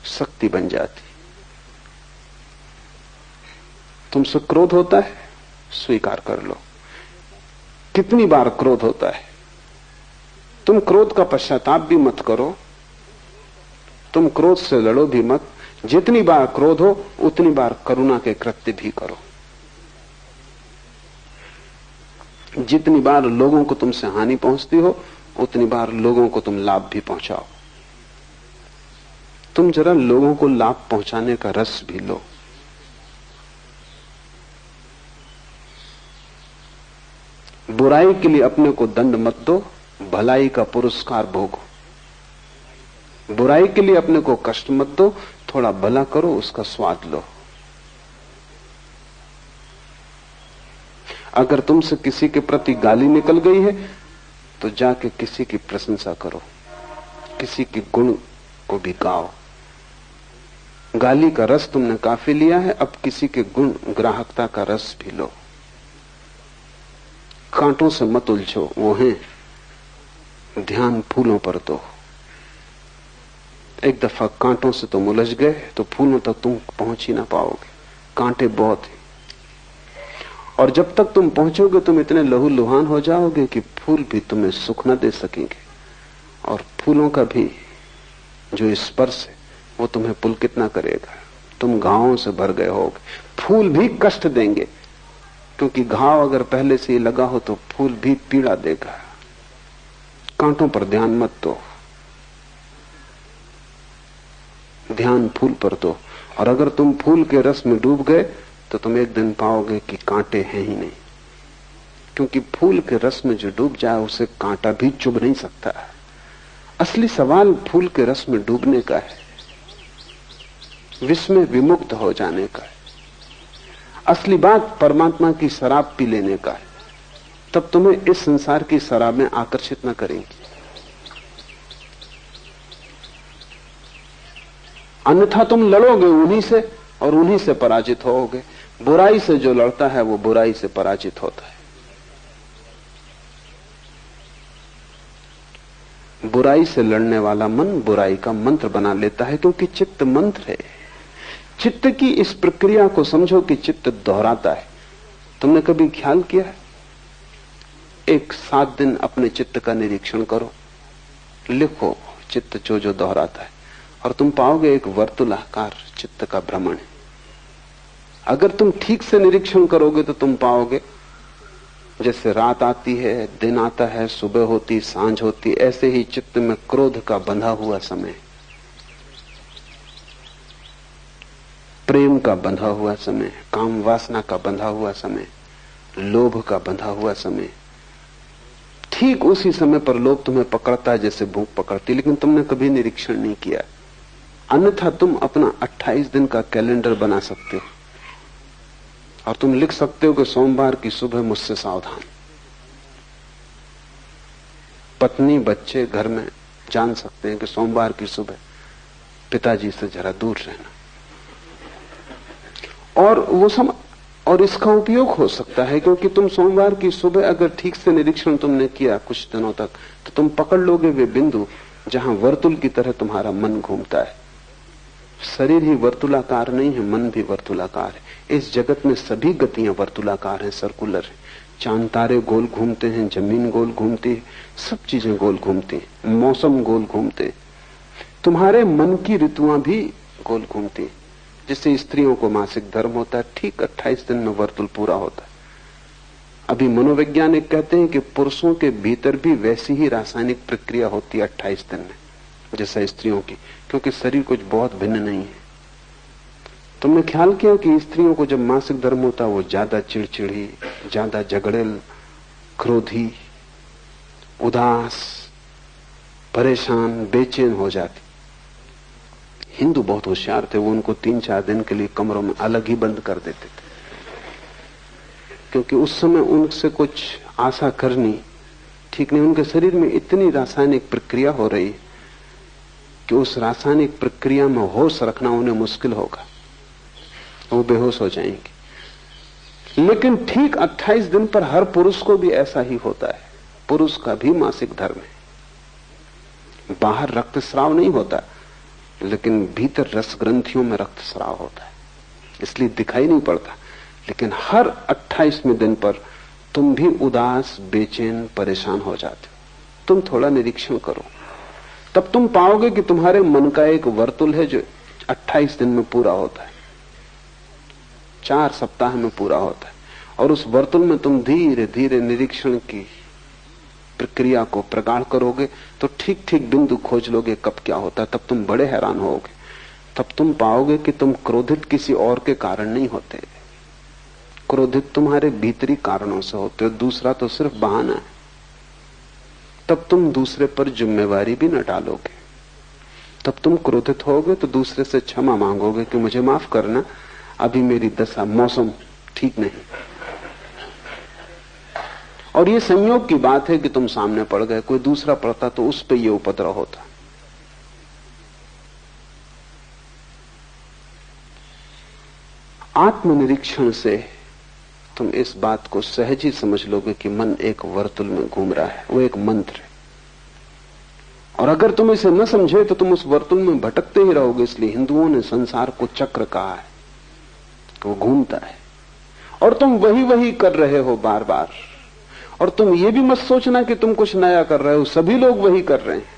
शक्ति बन जाती। तुमसे क्रोध होता है, स्वीकार कर लो। कितनी बार क्रोध होता है, तुम क्रोध का पश्चाताप भी मत करो, तुम क्रोध से लड़ो भी मत। जितनी बार क्रोध हो उतनी बार करुणा के कृत्य भी करो। जितनी बार लोगों को तुमसे हानि पहुंचती हो उतनी बार लोगों को तुम लाभ भी पहुंचाओ। तुम जरा लोगों को लाभ पहुंचाने का रस भी लो। बुराई के लिए अपने को दंड मत दो, भलाई का पुरस्कार भोगो। बुराई के लिए अपने को कष्ट मत दो, थोड़ा भला करो, उसका स्वाद लो। अगर तुमसे किसी के प्रति गाली निकल गई है तो जाके किसी की प्रशंसा करो, किसी के गुण को भी गाओ। गाली का रस तुमने काफी लिया है, अब किसी के गुण ग्राहकता का रस भी लो। कांटों से मत उलझो, वो हैं, ध्यान फूलों पर दो। एक दफा कांटों से तुम उलझ गए तो फूलों तक तुम पहुंच ही ना पाओगे, कांटे बहुत हैं। और जब तक तुम पहुंचोगे तुम इतने लहूलुहान हो जाओगे कि फूल भी तुम्हें सुख न दे सकेंगे, और फूलों का भी जो स्पर्श है वो तुम्हें पुलकित ना करेगा। तुम घावों से भर गए होगे, फूल भी कष्ट देंगे, क्योंकि घाव अगर पहले से ही लगा हो तो फूल भी पीड़ा देगा। कांटों पर ध्यान मत दो, ध्यान फूल पर दो। और अगर तुम फूल के रस में डूब गए तो तुम एक दिन पाओगे कि कांटे हैं ही नहीं, क्योंकि फूल के रस में जो डूब जाए उसे कांटा भी चुभ नहीं सकता। असली सवाल फूल के रस में डूबने का है, विष में विमुक्त हो जाने का है। असली बात परमात्मा की शराब पी लेने का है, तब तुम्हें इस संसार की शराब में आकर्षित न करेंगी। अन्यथा तुम लड़ोगे उन्हीं से और उन्हीं से पराजित होगे। बुराई से जो लड़ता है वो बुराई से पराजित होता है। बुराई से लड़ने वाला मन बुराई का मंत्र बना लेता है, क्योंकि चित्त मंत्र है। चित्त की इस प्रक्रिया को समझो कि चित्त दोहराता है। तुमने कभी ख्याल किया है? एक 7 दिन अपने चित्त का निरीक्षण करो, लिखो चित्त जो जो दोहराता है, और तुम पाओगे एक वर्तुलाकार चित्त का भ्रमण है। अगर तुम ठीक से निरीक्षण करोगे तो तुम पाओगे जैसे रात आती है, दिन आता है, सुबह होती, सांझ होती, ऐसे ही चित्त में क्रोध का बंधा हुआ समय, प्रेम का बंधा हुआ समय, काम वासना का बंधा हुआ समय, लोभ का बंधा हुआ समय। ठीक उसी समय पर लोभ तुम्हें पकड़ता है जैसे भूख पकड़ती, लेकिन तुमने कभी निरीक्षण नहीं किया। अन्यथा तुम अपना 28 दिन का कैलेंडर बना सकते हो और तुम लिख सकते हो कि सोमवार की सुबह मुझसे सावधान। पत्नी बच्चे घर में जान सकते हैं कि सोमवार की सुबह पिताजी से जरा दूर रहना, और वो और इसका उपयोग हो सकता है, क्योंकि तुम सोमवार की सुबह अगर ठीक से निरीक्षण तुमने किया कुछ दिनों तक, तो तुम पकड़ लोगे वे बिंदु जहां वर्तुल की तरह तुम्हारा मन घूमता है। शरीर ही वर्तुलाकार नहीं है, मन भी वर्तुलाकार है। इस जगत में सभी गतियां वर्तुलाकार हैं, सर्कुलर है। चांद तारे गोल घूमते हैं, जमीन गोल घूमती है, सब चीजें गोल घूमती हैं, मौसम गोल घूमते हैं। तुम्हारे मन की ऋतुआं भी गोल घूमती हैं। जिससे स्त्रियों को मासिक धर्म होता है, ठीक 28 दिन में वर्तुल पूरा होता है। अभी मनोवैज्ञानिक कहते हैं कि पुरुषों के भीतर भी वैसी ही रासायनिक प्रक्रिया होती है 28 दिन में जैसा स्त्रियों की, क्योंकि शरीर कुछ बहुत भिन्न नहीं है। तुमने ख्याल किया कि स्त्रियों को जब मासिक धर्म होता है वो ज्यादा चिड़चिड़ी, ज्यादा झगड़ेल, क्रोधी, उदास, परेशान, बेचैन हो जाती। हिंदू बहुत होशियार थे, वो उनको 3-4 दिन के लिए कमरों में अलग ही बंद कर देते थे, क्योंकि उस समय उनसे कुछ आशा करनी ठीक नहीं। उनके शरीर में इतनी रासायनिक प्रक्रिया हो रही कि उस रासायनिक प्रक्रिया में होश रखना उन्हें मुश्किल होगा, वो बेहोश हो जाएंगे। लेकिन ठीक 28 दिन पर हर पुरुष को भी ऐसा ही होता है। पुरुष का भी मासिक धर्म है। बाहर रक्तस्राव नहीं होता, लेकिन भीतर रस ग्रंथियों में रक्तस्राव होता है, इसलिए दिखाई नहीं पड़ता। लेकिन हर 28वें दिन पर तुम भी उदास, बेचैन, परेशान हो जाते हो। तुम थोड़ा निरीक्षण करो, तब तुम पाओगे कि तुम्हारे मन का एक वर्तुल है जो 28 दिन में पूरा होता है, 4 सप्ताह में पूरा होता है। और उस वर्तुल में तुम धीरे धीरे निरीक्षण की प्रक्रिया को प्रगाढ़ करोगे तो ठीक ठीक बिंदु खोज लोगे कब क्या होता है। तब तुम बड़े हैरान होगे। तब तुम पाओगे कि तुम क्रोधित किसी और के कारण नहीं होते, क्रोधित तुम्हारे भीतरी कारणों से होते हो, दूसरा तो सिर्फ बहाना है। तब तुम दूसरे पर जिम्मेवारी भी न डालोगे। तब तुम क्रोधित होगे तो दूसरे से क्षमा मांगोगे कि मुझे माफ करना, अभी मेरी दशा, मौसम ठीक नहीं। और ये संयोग की बात है कि तुम सामने पड़ गए, कोई दूसरा पड़ता तो उस पे ये उपद्रव होता। आत्मनिरीक्षण से तुम इस बात को सहज ही समझ लोगे कि मन एक वर्तुल में घूम रहा है, वो एक मंत्र है। और अगर तुम इसे न समझे तो तुम उस वर्तुल में भटकते ही रहोगे। इसलिए हिंदुओं ने संसार को चक्र कहा है कि वो घूमता है और तुम वही वही कर रहे हो बार बार। और तुम ये भी मत सोचना कि तुम कुछ नया कर रहे हो, सभी लोग वही कर रहे हैं।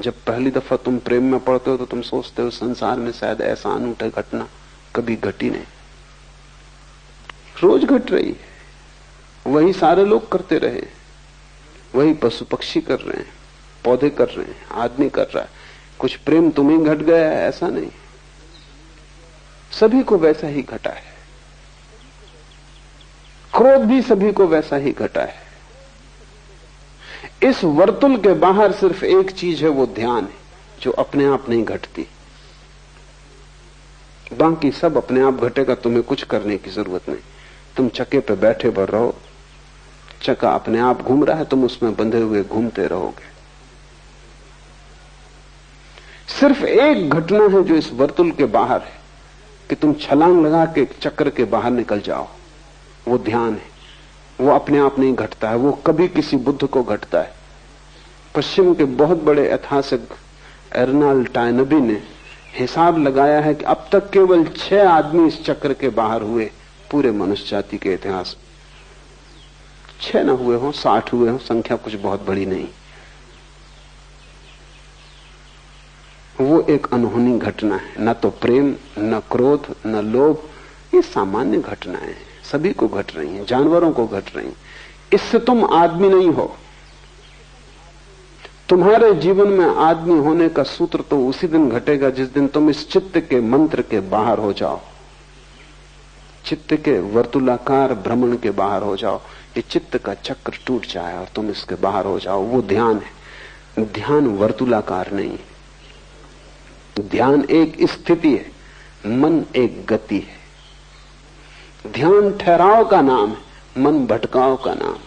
जब पहली दफा तुम प्रेम में पड़ते हो तो तुम सोचते हो संसार में शायद ऐसा अनूठा घटना कभी घटी नहीं, रोज घट रही है। वही सारे लोग करते रहे, वही पशु पक्षी कर रहे हैं, पौधे कर रहे हैं, आदमी कर रहा है। कुछ प्रेम तुम्हें घट गया है ऐसा नहीं, सभी को वैसा ही घटा है। क्रोध भी सभी को वैसा ही घटा है। इस वर्तुल के बाहर सिर्फ एक चीज है, वो ध्यान है, जो अपने आप नहीं घटती। बाकी सब अपने आप घटेगा, तुम्हें कुछ करने की जरूरत नहीं। तुम चक्के पे बैठे बढ़ रहो, चक्का अपने आप घूम रहा है, तुम उसमें बंधे हुए घूमते रहोगे। सिर्फ एक घटना है जो इस वर्तुल के बाहर है कि तुम छलांग लगा के चक्र के बाहर निकल जाओ, वो ध्यान है। वो अपने आप नहीं घटता है, वो कभी किसी बुद्ध को घटता है। पश्चिम के बहुत बड़े ऐतिहासिक एर्नाल्ड टायनबी ने हिसाब लगाया है कि अब तक केवल 6 आदमी इस चक्र के बाहर हुए पूरे मनुष्य जाति के इतिहास में। 6 न हुए हो, 60 हुए हो, संख्या कुछ बहुत बड़ी नहीं। वो एक अनहोनी घटना है। न तो प्रेम, न क्रोध, न लोभ, ये सामान्य घटनाएं सभी को घट रही हैं, जानवरों को घट रही हैं। इससे तुम आदमी नहीं हो। तुम्हारे जीवन में आदमी होने का सूत्र तो उसी दिन घटेगा जिस दिन तुम इस चित्त के मंत्र के बाहर हो जाओ, चित्त के वर्तुलाकार भ्रमण के बाहर हो जाओ। ये चित्त का चक्र टूट जाए और तुम इसके बाहर हो जाओ। वो ध्यान है। ध्यान वर्तुलाकार नहीं है। ध्यान एक स्थिति है, मन एक गति है। ध्यान ठहराव का नाम है, मन भटकाव का नाम।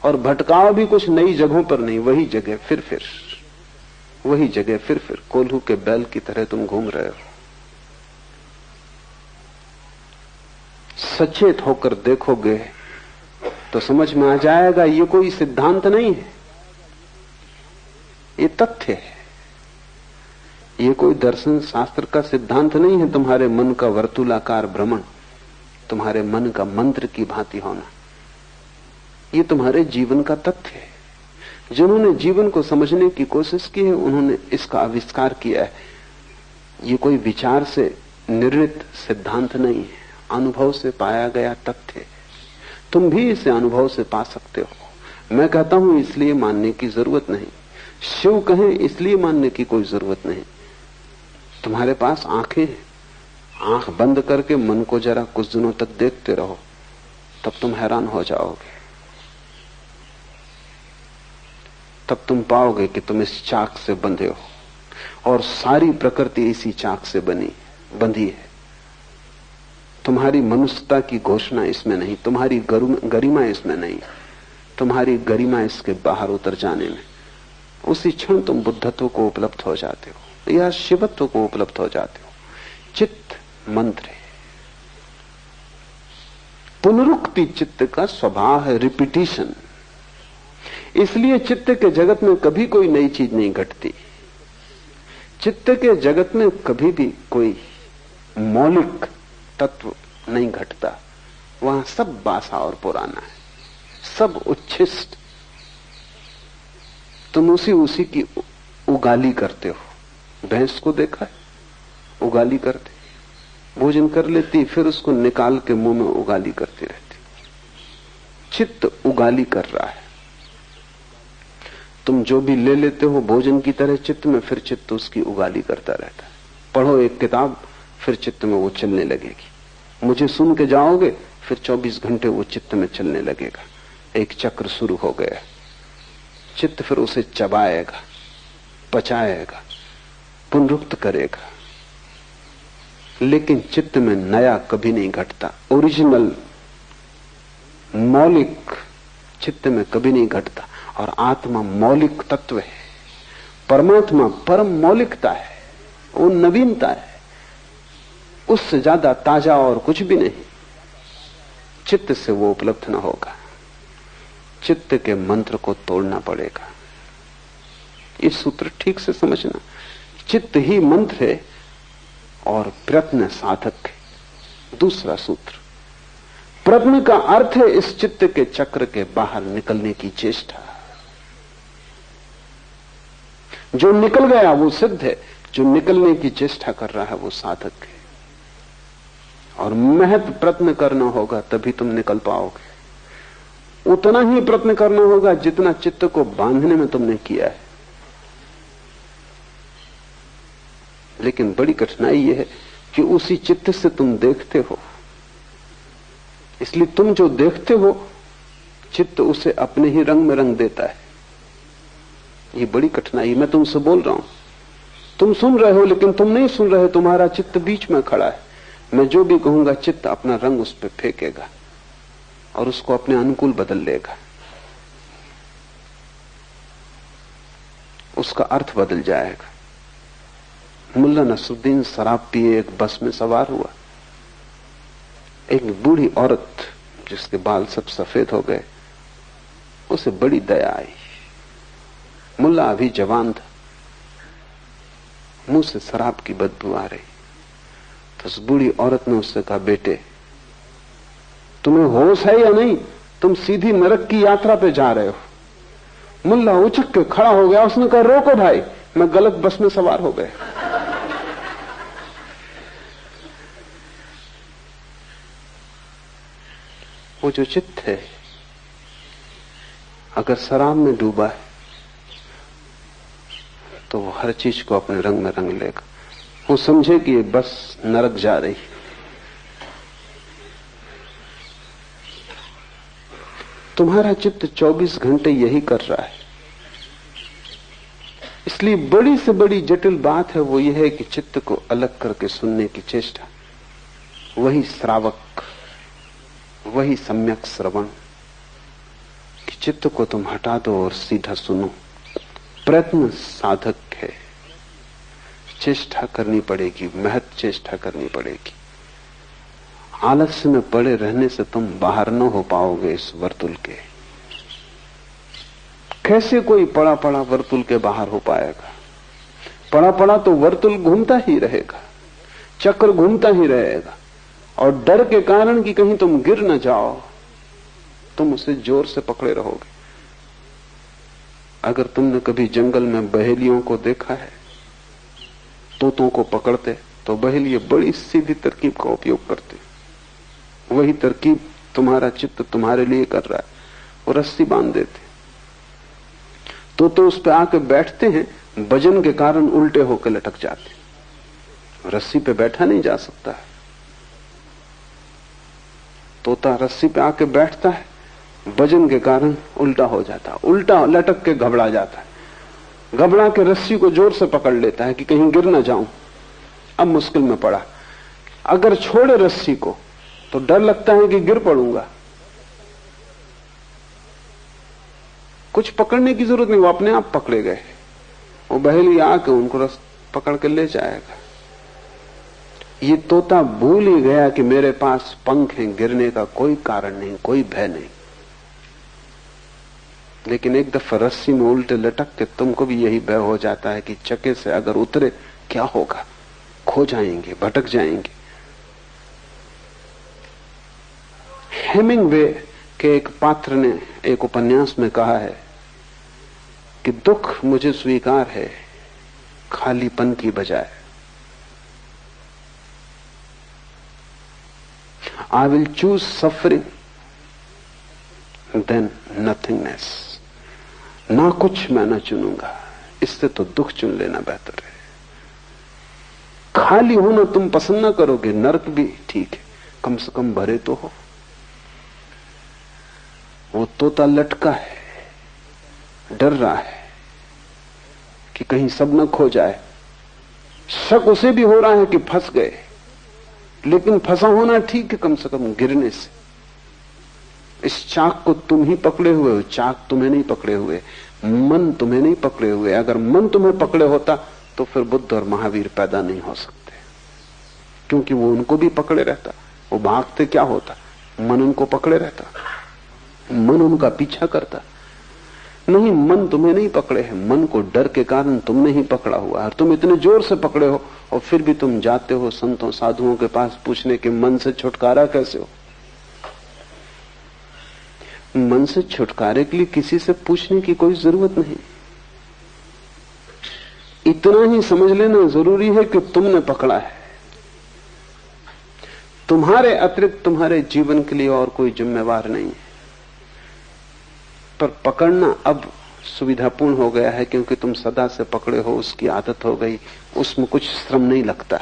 और भटकाव भी कुछ नई जगहों पर नहीं, वही जगह फिर वही जगह फिर कोल्हू के बैल की तरह तुम घूम रहे हो। सचेत होकर देखोगे तो समझ में आ जाएगा ये कोई सिद्धांत नहीं है, ये तथ्य है। ये कोई दर्शन शास्त्र का सिद्धांत नहीं है। तुम्हारे मन का वर्तुलाकार भ्रमण, तुम्हारे मन का मंत्र की भांति होना, ये तुम्हारे जीवन का तथ्य है। जिन्होंने जीवन को समझने की कोशिश की है उन्होंने इसका आविष्कार किया है। ये कोई विचार से निर्मित सिद्धांत नहीं है, अनुभव से पाया गया तथ्य है। तुम भी इसे अनुभव से पा सकते हो। मैं कहता हूं इसलिए मानने की जरूरत नहीं, शिव कहें इसलिए मानने की कोई जरूरत नहीं। तुम्हारे पास आंखें हैं, आंख बंद करके मन को जरा कुछ दिनों तक देखते रहो, तब तुम हैरान हो जाओगे। तब तुम पाओगे कि तुम इस चाक से बंधे हो और सारी प्रकृति इसी चाक से बंधी है। तुम्हारी मनुष्यता की घोषणा इसमें नहीं, तुम्हारी गरिमा इसमें नहीं, तुम्हारी गरिमा इसके बाहर उतर जाने में। उसी क्षण तुम बुद्धत्व को उपलब्ध हो जाते हो या शिवत्व को उपलब्ध हो जाते हो। चित्त मंत्र है। पुनरुक्ति चित्त का स्वभाव है, रिपीटिशन। इसलिए चित्त के जगत में कभी कोई नई चीज नहीं घटती। चित्त के जगत में कभी भी कोई मौलिक तत्व नहीं घटता। वहां सब बासा और पुराना है, सब उच्छिष्ट। तुम उसी की उगाली करते हो। भैंस को देखा है, उगाली करते, भोजन कर लेती, फिर उसको निकाल के मुंह में उगाली करती रहती। चित्त उगाली कर रहा है। तुम जो भी ले लेते हो भोजन की तरह चित्त में, फिर चित्त उसकी उगाली करता रहता है। पढ़ो एक किताब, फिर चित्त में वो चलने लगेगी। मुझे सुन के जाओगे, फिर 24 घंटे वो चित्त में चलने लगेगा। एक चक्र शुरू हो गया। चित्त फिर उसे चबाएगा, पचाएगा, पुनरुक्त करेगा। लेकिन चित्त में नया कभी नहीं घटता, ओरिजिनल मौलिक चित्त में कभी नहीं घटता। और आत्मा मौलिक तत्व है, परमात्मा परम मौलिकता है, वो नवीनता है, उससे ज्यादा ताजा और कुछ भी नहीं। चित्त से वो उपलब्ध न होगा, चित्त के मंत्र को तोड़ना पड़ेगा। ये सूत्र ठीक से समझना, चित्त ही मंत्र है और प्रयत्न साधक है। दूसरा सूत्र, प्रयत्न का अर्थ है इस चित्त के चक्र के बाहर निकलने की चेष्टा। जो निकल गया वो सिद्ध है, जो निकलने की चेष्टा कर रहा है वो साधक है। और महत प्रयत्न करना होगा तभी तुम निकल पाओगे। उतना ही प्रयत्न करना होगा जितना चित्त को बांधने में तुमने किया है। लेकिन बड़ी कठिनाई यह है कि उसी चित्त से तुम देखते हो, इसलिए तुम जो देखते हो चित्त उसे अपने ही रंग में रंग देता है। ये बड़ी कठिनाई। मैं तुमसे बोल रहा हूं, तुम सुन रहे हो लेकिन तुम नहीं सुन रहे, तुम्हारा चित्त बीच में खड़ा है। मैं जो भी कहूंगा चित्त अपना रंग उस पर फेंकेगा और उसको अपने अनुकूल बदल लेगा, उसका अर्थ बदल जाएगा। मुल्ला नसरुद्दीन शराब पिए एक बस में सवार हुआ। एक बूढ़ी औरत जिसके बाल सब सफेद हो गए, उसे बड़ी दया आई। मुल्ला अभी जवान था, मुंह से शराब की बदबू आ रही। तो उस बूढ़ी औरत ने उससे कहा, बेटे तुम्हें होश है या नहीं? तुम सीधी नरक की यात्रा पे जा रहे हो। मुल्ला उछक के खड़ा हो गया। उसने कहा, रोको भाई, मैं गलत बस में सवार हो गए। वो जो चित्त है अगर शराब में डूबा है तो वो हर चीज को अपने रंग में रंग लेगा। वो समझे कि ये बस नरक जा रही। तुम्हारा चित्त 24 घंटे यही कर रहा है। इसलिए बड़ी से बड़ी जटिल बात है वो ये है कि चित्त को अलग करके सुनने की चेष्टा। वही श्रावक, वही सम्यक श्रवण कि चित्त को तुम हटा दो और सीधा सुनो। प्रयत्न साधक है, चेष्टा करनी पड़ेगी, महत चेष्टा करनी पड़ेगी। आलस्य में पड़े रहने से तुम बाहर न हो पाओगे इस वर्तुल के। कैसे कोई पड़ा पड़ा वर्तुल के बाहर हो पाएगा? पड़ा पड़ा तो वर्तुल घूमता ही रहेगा, चक्र घूमता ही रहेगा। और डर के कारण कि कहीं तुम गिर न जाओ, तुम उसे जोर से पकड़े रहोगे। अगर तुमने कभी जंगल में बहेलियों को देखा है, तोतों को पकड़ते, तो बहेलिये बड़ी सीधी तरकीब का उपयोग करते। वही तरकीब तुम्हारा चित्त तुम्हारे लिए कर रहा है। वो रस्सी बांध देते, तो उस पे आके बैठते हैं, वजन के कारण उल्टे होकर लटक जाते। रस्सी पे बैठा नहीं जा सकता। तोता रस्सी पे आके बैठता है, वजन के कारण उल्टा हो जाता, उल्टा लटक के घबरा जाता है। घबरा के रस्सी को जोर से पकड़ लेता है कि कहीं गिर ना जाऊं। अब मुश्किल में पड़ा। अगर छोड़े रस्सी को तो डर लगता है कि गिर पड़ूंगा। कुछ पकड़ने की जरूरत नहीं, वो अपने आप पकड़े गए। वो बहेली आके उनको पकड़ के ले जाएगा। ये तोता भूल ही गया कि मेरे पास पंख हैं, गिरने का कोई कारण नहीं, कोई भय नहीं। लेकिन एक दफा रस्सी में उल्टे लटक के तुमको भी यही भय हो जाता है कि चक्के से अगर उतरे क्या होगा, खो जाएंगे, भटक जाएंगे। हेमिंगवे के एक पात्र ने एक उपन्यास में कहा है कि दुख मुझे स्वीकार है खालीपन की बजाय। I will choose suffering than nothingness। ना कुछ मैं ना चुनूंगा, इससे तो दुख चुन लेना बेहतर है। खाली होना तुम पसंद ना करोगे, नरक भी ठीक है, कम से कम भरे तो हो। वो तोता लटका है, डर रहा है कि कहीं सब न खो जाए। शक उसे भी हो रहा है कि फंस गए, लेकिन फंसा होना ठीक है, कम से कम गिरने से। इस चाक को तुम ही पकड़े हुए हो, चाक तुम्हें नहीं पकड़े हुए, मन तुम्हें नहीं पकड़े हुए। अगर मन तुम्हें पकड़े होता तो फिर बुद्ध और महावीर पैदा नहीं हो सकते, क्योंकि वो उनको भी पकड़े रहता। वो भागते क्या होता, मन उनको पकड़े रहता, मन उनका पीछा करता। नहीं, मन तुम्हें नहीं पकड़े है, मन को डर के कारण तुमने ही पकड़ा हुआ है। तुम इतने जोर से पकड़े हो और फिर भी तुम जाते हो संतों साधुओं के पास पूछने के मन से छुटकारा कैसे हो। मन से छुटकारे के लिए किसी से पूछने की कोई जरूरत नहीं। इतना ही समझ लेना जरूरी है कि तुमने पकड़ा है। तुम्हारे अतिरिक्त तुम्हारे जीवन के लिए और कोई जिम्मेवार नहीं है। पर पकड़ना अब सुविधापूर्ण हो गया है, क्योंकि तुम सदा से पकड़े हो, उसकी आदत हो गई, उसमें कुछ श्रम नहीं लगता।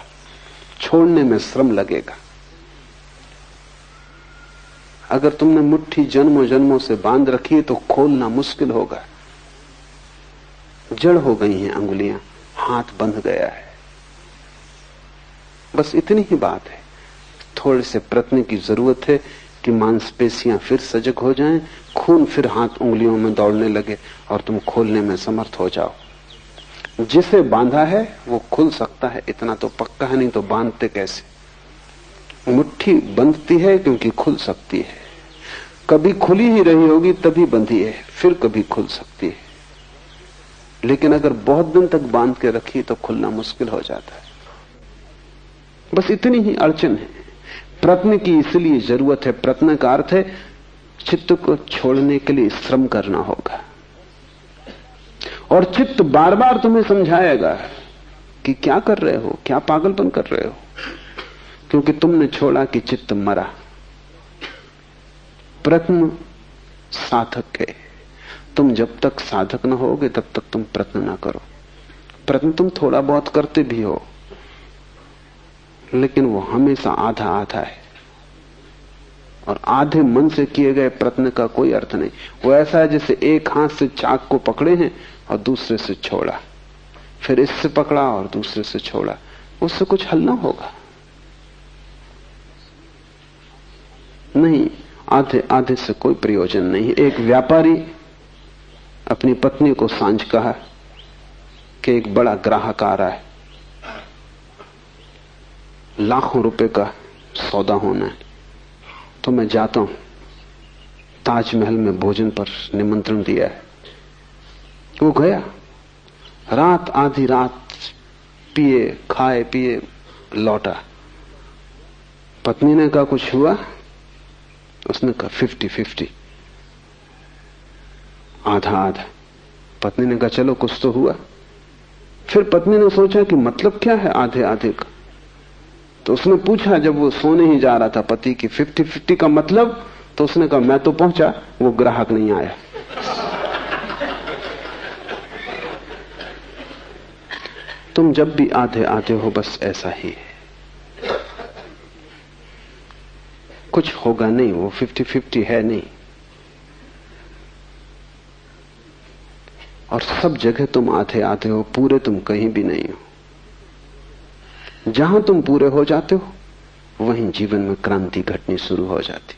छोड़ने में श्रम लगेगा। अगर तुमने मुट्ठी जन्मों जन्मों से बांध रखी है तो खोलना मुश्किल होगा। जड़ हो गई हैं अंगुलियां, हाथ बंध गया है। बस इतनी ही बात है। थोड़े से प्रयत्न की जरूरत है कि मांसपेशियां फिर सजग हो जाएं, खून फिर हाथ उंगलियों में दौड़ने लगे और तुम खोलने में समर्थ हो जाओ। जिसे बांधा है वो खुल सकता है, इतना तो पक्का है, नहीं तो बांधते कैसे। मुट्ठी बंधती है क्योंकि खुल सकती है। कभी खुली ही रही होगी तभी बंधी है, फिर कभी खुल सकती है। लेकिन अगर बहुत दिन तक बांध के रखी तो खुलना मुश्किल हो जाता है। बस इतनी ही अड़चन है। प्रयत्न की इसलिए जरूरत है। प्रयत्न का अर्थ है चित्त को छोड़ने के लिए श्रम करना होगा, और चित्त बार बार तुम्हें समझाएगा कि क्या कर रहे हो, क्या पागलपन कर रहे हो, क्योंकि तुमने छोड़ा कि चित्त मरा। प्रयत्न साधक है। तुम जब तक साधक न होगे तब तक तुम प्रयत्न ना करो। प्रयत्न तुम थोड़ा बहुत करते भी हो, लेकिन वो हमेशा आधा आधा है, और आधे मन से किए गए प्रयत्न का कोई अर्थ नहीं। वो ऐसा है जैसे एक हाथ से चाक को पकड़े हैं और दूसरे से छोड़ा, फिर इससे पकड़ा और दूसरे से छोड़ा, उससे कुछ हल ना होगा। नहीं, आधे आधे से कोई प्रयोजन नहीं। एक व्यापारी अपनी पत्नी को सांझ कहा कि एक बड़ा ग्राहक आ रहा है, लाखों रुपए का सौदा होना है, तो मैं जाता हूं। ताजमहल में भोजन पर निमंत्रण दिया है। वो गया, रात आधी रात पिए खाए पिए लौटा। पत्नी ने कहा कुछ हुआ? उसने कहा 50-50, आधा आधा। पत्नी ने कहा चलो कुछ तो हुआ। फिर पत्नी ने सोचा कि मतलब क्या है आधे आधे का, तो उसने पूछा जब वो सोने ही जा रहा था पति की 50-50 का मतलब, तो उसने कहा मैं तो पहुंचा, वो ग्राहक नहीं आया। तुम जब भी आधे आधे हो बस ऐसा ही है, कुछ होगा नहीं, वो 50-50 है नहीं। और सब जगह तुम आधे आधे हो, पूरे तुम कहीं भी नहीं हो। जहां तुम पूरे हो जाते हो वहीं जीवन में क्रांति घटनी शुरू हो जाती।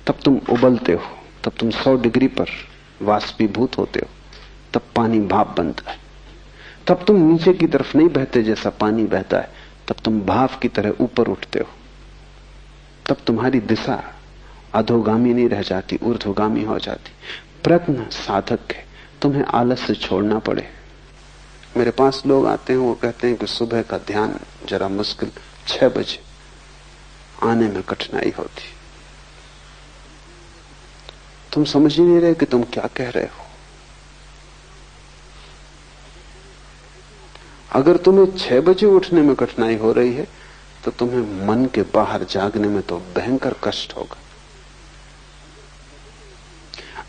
तब तुम उबलते हो, तब तुम 100 डिग्री पर वाष्पीभूत होते हो, तब पानी भाप बनता है। तब तुम नीचे की तरफ नहीं बहते जैसा पानी बहता है, तब तुम भाप की तरह ऊपर उठते हो। तब तुम्हारी दिशा अधोगामी नहीं रह जाती, ऊर्ध्वगामी हो जाती। प्रयत्न साधक है, तुम्हें आलस से छोड़ना पड़े। मेरे पास लोग आते हैं, वो कहते हैं कि सुबह का ध्यान जरा मुश्किल, 6 बजे आने में कठिनाई होती। तुम समझ ही नहीं रहे कि तुम क्या कह रहे हो। अगर तुम्हें 6 बजे उठने में कठिनाई हो रही है तो तुम्हें मन के बाहर जागने में तो भयंकर कष्ट होगा।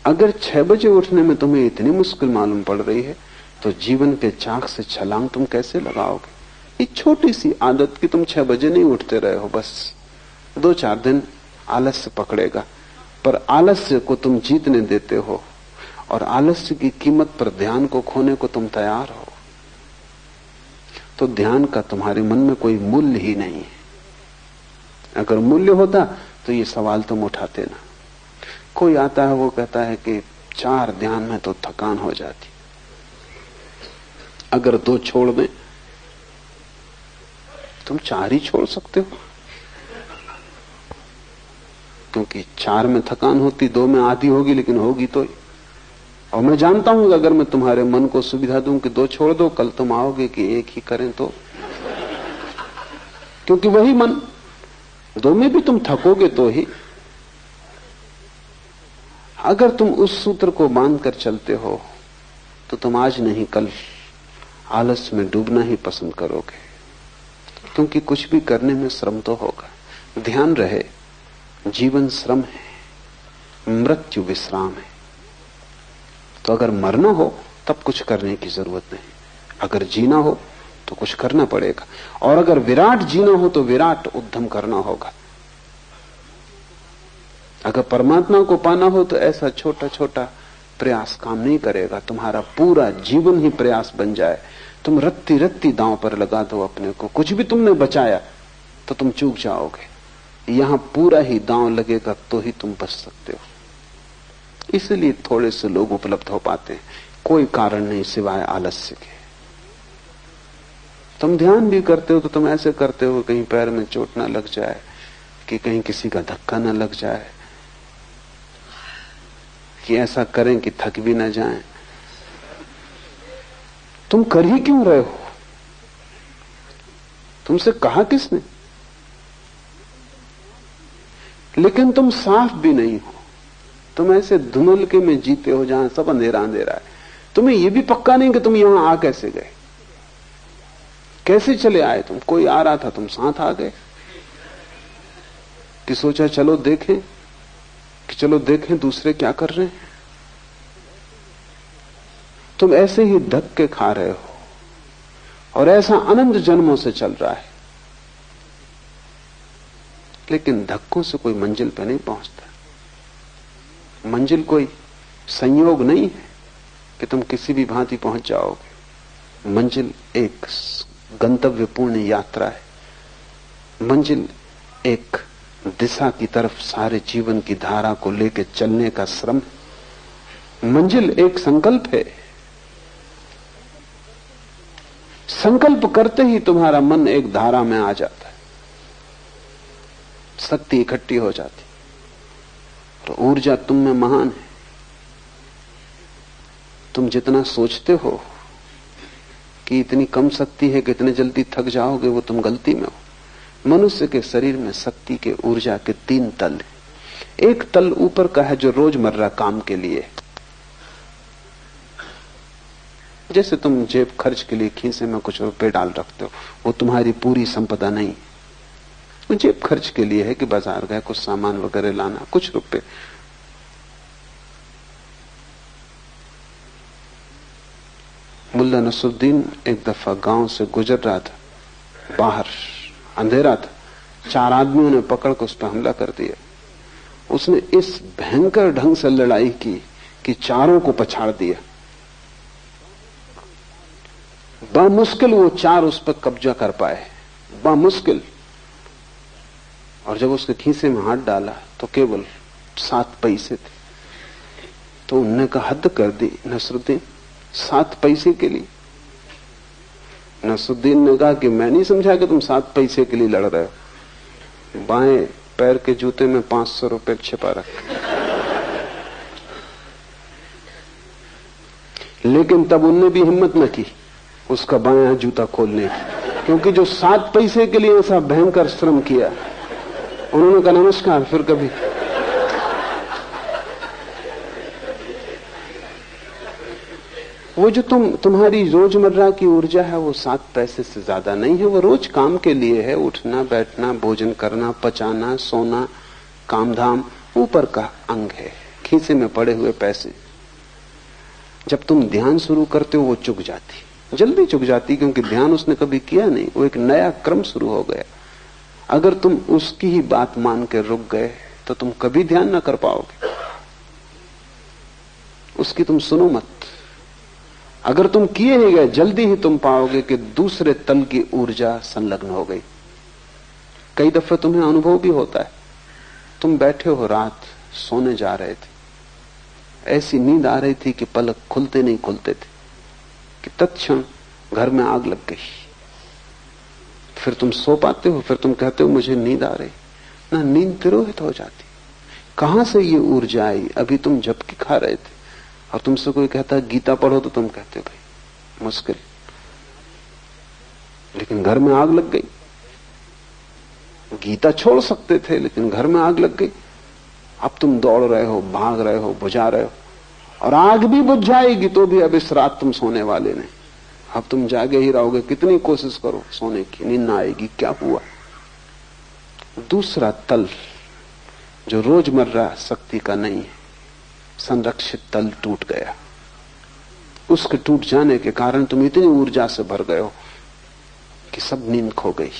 अगर 6 बजे उठने में तुम्हें इतनी मुश्किल मालूम पड़ रही है तो जीवन के चाक से छलांग तुम कैसे लगाओगे। ये छोटी सी आदत कि तुम 6 बजे नहीं उठते रहे हो, बस 2-4 दिन आलस्य पकड़ेगा, पर आलस्य को तुम जीतने देते हो और आलस्य की कीमत पर ध्यान को खोने को तुम तैयार हो, तो ध्यान का तुम्हारे मन में कोई मूल्य ही नहीं है। अगर मूल्य होता तो ये सवाल तुम उठाते ना। कोई आता है वो कहता है कि 4 ध्यान में तो थकान हो जाती, अगर 2 छोड़ दें। तुम 4 ही छोड़ सकते हो, क्योंकि 4 में थकान होती, 2 में आधी होगी, लेकिन होगी तो ही। और मैं जानता हूं कि अगर मैं तुम्हारे मन को सुविधा दूं कि 2 छोड़ दो, कल तुम आओगे कि 1 ही करें, तो क्योंकि वही मन, 2 में भी तुम थकोगे तो ही। अगर तुम उस सूत्र को बांध कर चलते हो तो तुम आज नहीं कल आलस में डूबना ही पसंद करोगे, क्योंकि कुछ भी करने में श्रम तो होगा। ध्यान रहे, जीवन श्रम है, मृत्यु विश्राम है। तो अगर मरना हो तब कुछ करने की जरूरत नहीं, अगर जीना हो तो कुछ करना पड़ेगा। और अगर विराट जीना हो तो विराट उद्यम करना होगा। अगर परमात्मा को पाना हो तो ऐसा छोटा छोटा प्रयास काम नहीं करेगा, तुम्हारा पूरा जीवन ही प्रयास बन जाए। तुम रत्ती रत्ती दांव पर लगा दो अपने को, कुछ भी तुमने बचाया तो तुम चूक जाओगे। यहां पूरा ही दांव लगेगा तो ही तुम बच सकते हो। इसलिए थोड़े से लोग उपलब्ध हो पाते हैं, कोई कारण नहीं सिवाय आलस्य के। तुम ध्यान भी करते हो तो तुम ऐसे करते हो कहीं पैर में चोट ना लग जाए, कि कहीं किसी का धक्का ना लग जाए, कि ऐसा करें कि थक भी ना जाएं। तुम कर ही क्यों रहे हो? तुमसे कहा किसने? लेकिन तुम साफ भी नहीं हो, तुम ऐसे धुंधलके में जीते हो जहां सब अंधेरा अंधेरा है। तुम्हें यह भी पक्का नहीं कि तुम यहां आ कैसे गए, कैसे चले आए। तुम, कोई आ रहा था तुम साथ आ गए, कि सोचा चलो देखें, कि चलो देखें दूसरे क्या कर रहे हैं। तुम ऐसे ही धक्के खा रहे हो, और ऐसा अनंत जन्मों से चल रहा है, लेकिन धक्कों से कोई मंजिल पे नहीं पहुंचता। मंजिल कोई संयोग नहीं है कि तुम किसी भी भांति पहुंच जाओगे। मंजिल एक गंतव्यपूर्ण यात्रा है। मंजिल एक दिशा की तरफ सारे जीवन की धारा को लेकर चलने का श्रम। मंजिल एक संकल्प है। संकल्प करते ही तुम्हारा मन एक धारा में आ जाता है, शक्ति इकट्ठी हो जाती, तो ऊर्जा तुम में महान है। तुम जितना सोचते हो कि इतनी कम शक्ति है कि इतने जल्दी थक जाओगे, वो तुम गलती में हो। मनुष्य के शरीर में शक्ति के, ऊर्जा के 3 तल हैं। एक तल ऊपर का है जो रोजमर्रा काम के लिए, जैसे तुम जेब खर्च के लिए खीसे में कुछ रुपए डाल रखते हो, वो तुम्हारी पूरी संपदा नहीं। वो जेब खर्च के लिए है कि बाजार गए कुछ सामान वगैरह लाना, कुछ रुपए। मुल्ला नसरुद्दीन एक दफा गांव से गुजर रहा था, बाहर अंधेरा था, 4 आदमियों ने पकड़ कर उस पर हमला कर दिया। उसने इस भयंकर ढंग से लड़ाई की कि चारों को पछाड़ दिया। बामुश्किल वो 4 उस पर कब्जा कर पाए, बामुश्किल। और जब उसके खीसे में हाथ डाला तो केवल 7 पैसे थे। तो उनने कहा हद कर दी नसरुद्दीन, 7 पैसे के लिए? नसरुद्दीन ने कहा कि मैं नहीं समझा कि तुम 7 पैसे के लिए लड़ रहे हो। बाएं पैर के जूते में 500 रुपए छिपा रखे। लेकिन तब उनने भी हिम्मत न की उसका बायां जूता खोलने की, क्योंकि जो 7 पैसे के लिए ऐसा भयंकर श्रम किया, उन्होंने कहा नमस्कार, फिर कभी। वो जो तुम्हारी रोजमर्रा की ऊर्जा है वो 7 पैसे से ज्यादा नहीं है। वो रोज काम के लिए है, उठना बैठना, भोजन करना, पचाना, सोना, कामधाम, ऊपर का अंग है, खीसे में पड़े हुए पैसे। जब तुम ध्यान शुरू करते हो वो चुक जाती, जल्दी चुक जाती, क्योंकि ध्यान उसने कभी किया नहीं, वो एक नया क्रम शुरू हो गया। अगर तुम उसकी ही बात मान के रुक गए तो तुम कभी ध्यान ना कर पाओगे। उसकी तुम सुनो मत। अगर तुम किए ही गए, जल्दी ही तुम पाओगे कि दूसरे तल की ऊर्जा संलग्न हो गई। कई दफे तुम्हें अनुभव भी होता है, तुम बैठे हो रात सोने जा रहे थे, ऐसी नींद आ रही थी कि पलक खुलते नहीं खुलते थे कि तत्क्षण घर में आग लग गई। फिर तुम सो पाते हो, फिर तुम कहते हो मुझे नींद आ रही ना, नींद तिरोहित हो जाती। कहां से ये ऊर्जा आई? अभी तुम झपकी खा रहे थे और तुमसे कोई कहता है गीता पढ़ो तो तुम कहते हो भाई मुश्किल, लेकिन घर में आग लग गई। गीता छोड़ सकते थे लेकिन घर में आग लग गई। अब तुम दौड़ रहे हो, भाग रहे हो, बुझा रहे हो, और आग भी बुझ जाएगी तो भी अब इस रात तुम सोने वाले नहीं। अब तुम जागे ही रहोगे, कितनी कोशिश करो सोने की, नींद ना आएगी। क्या हुआ? दूसरा तल जो रोजमर्रा शक्ति का नहीं है, संरक्षित तल टूट गया। उसके टूट जाने के कारण तुम इतनी ऊर्जा से भर गए हो कि सब नींद खो गई।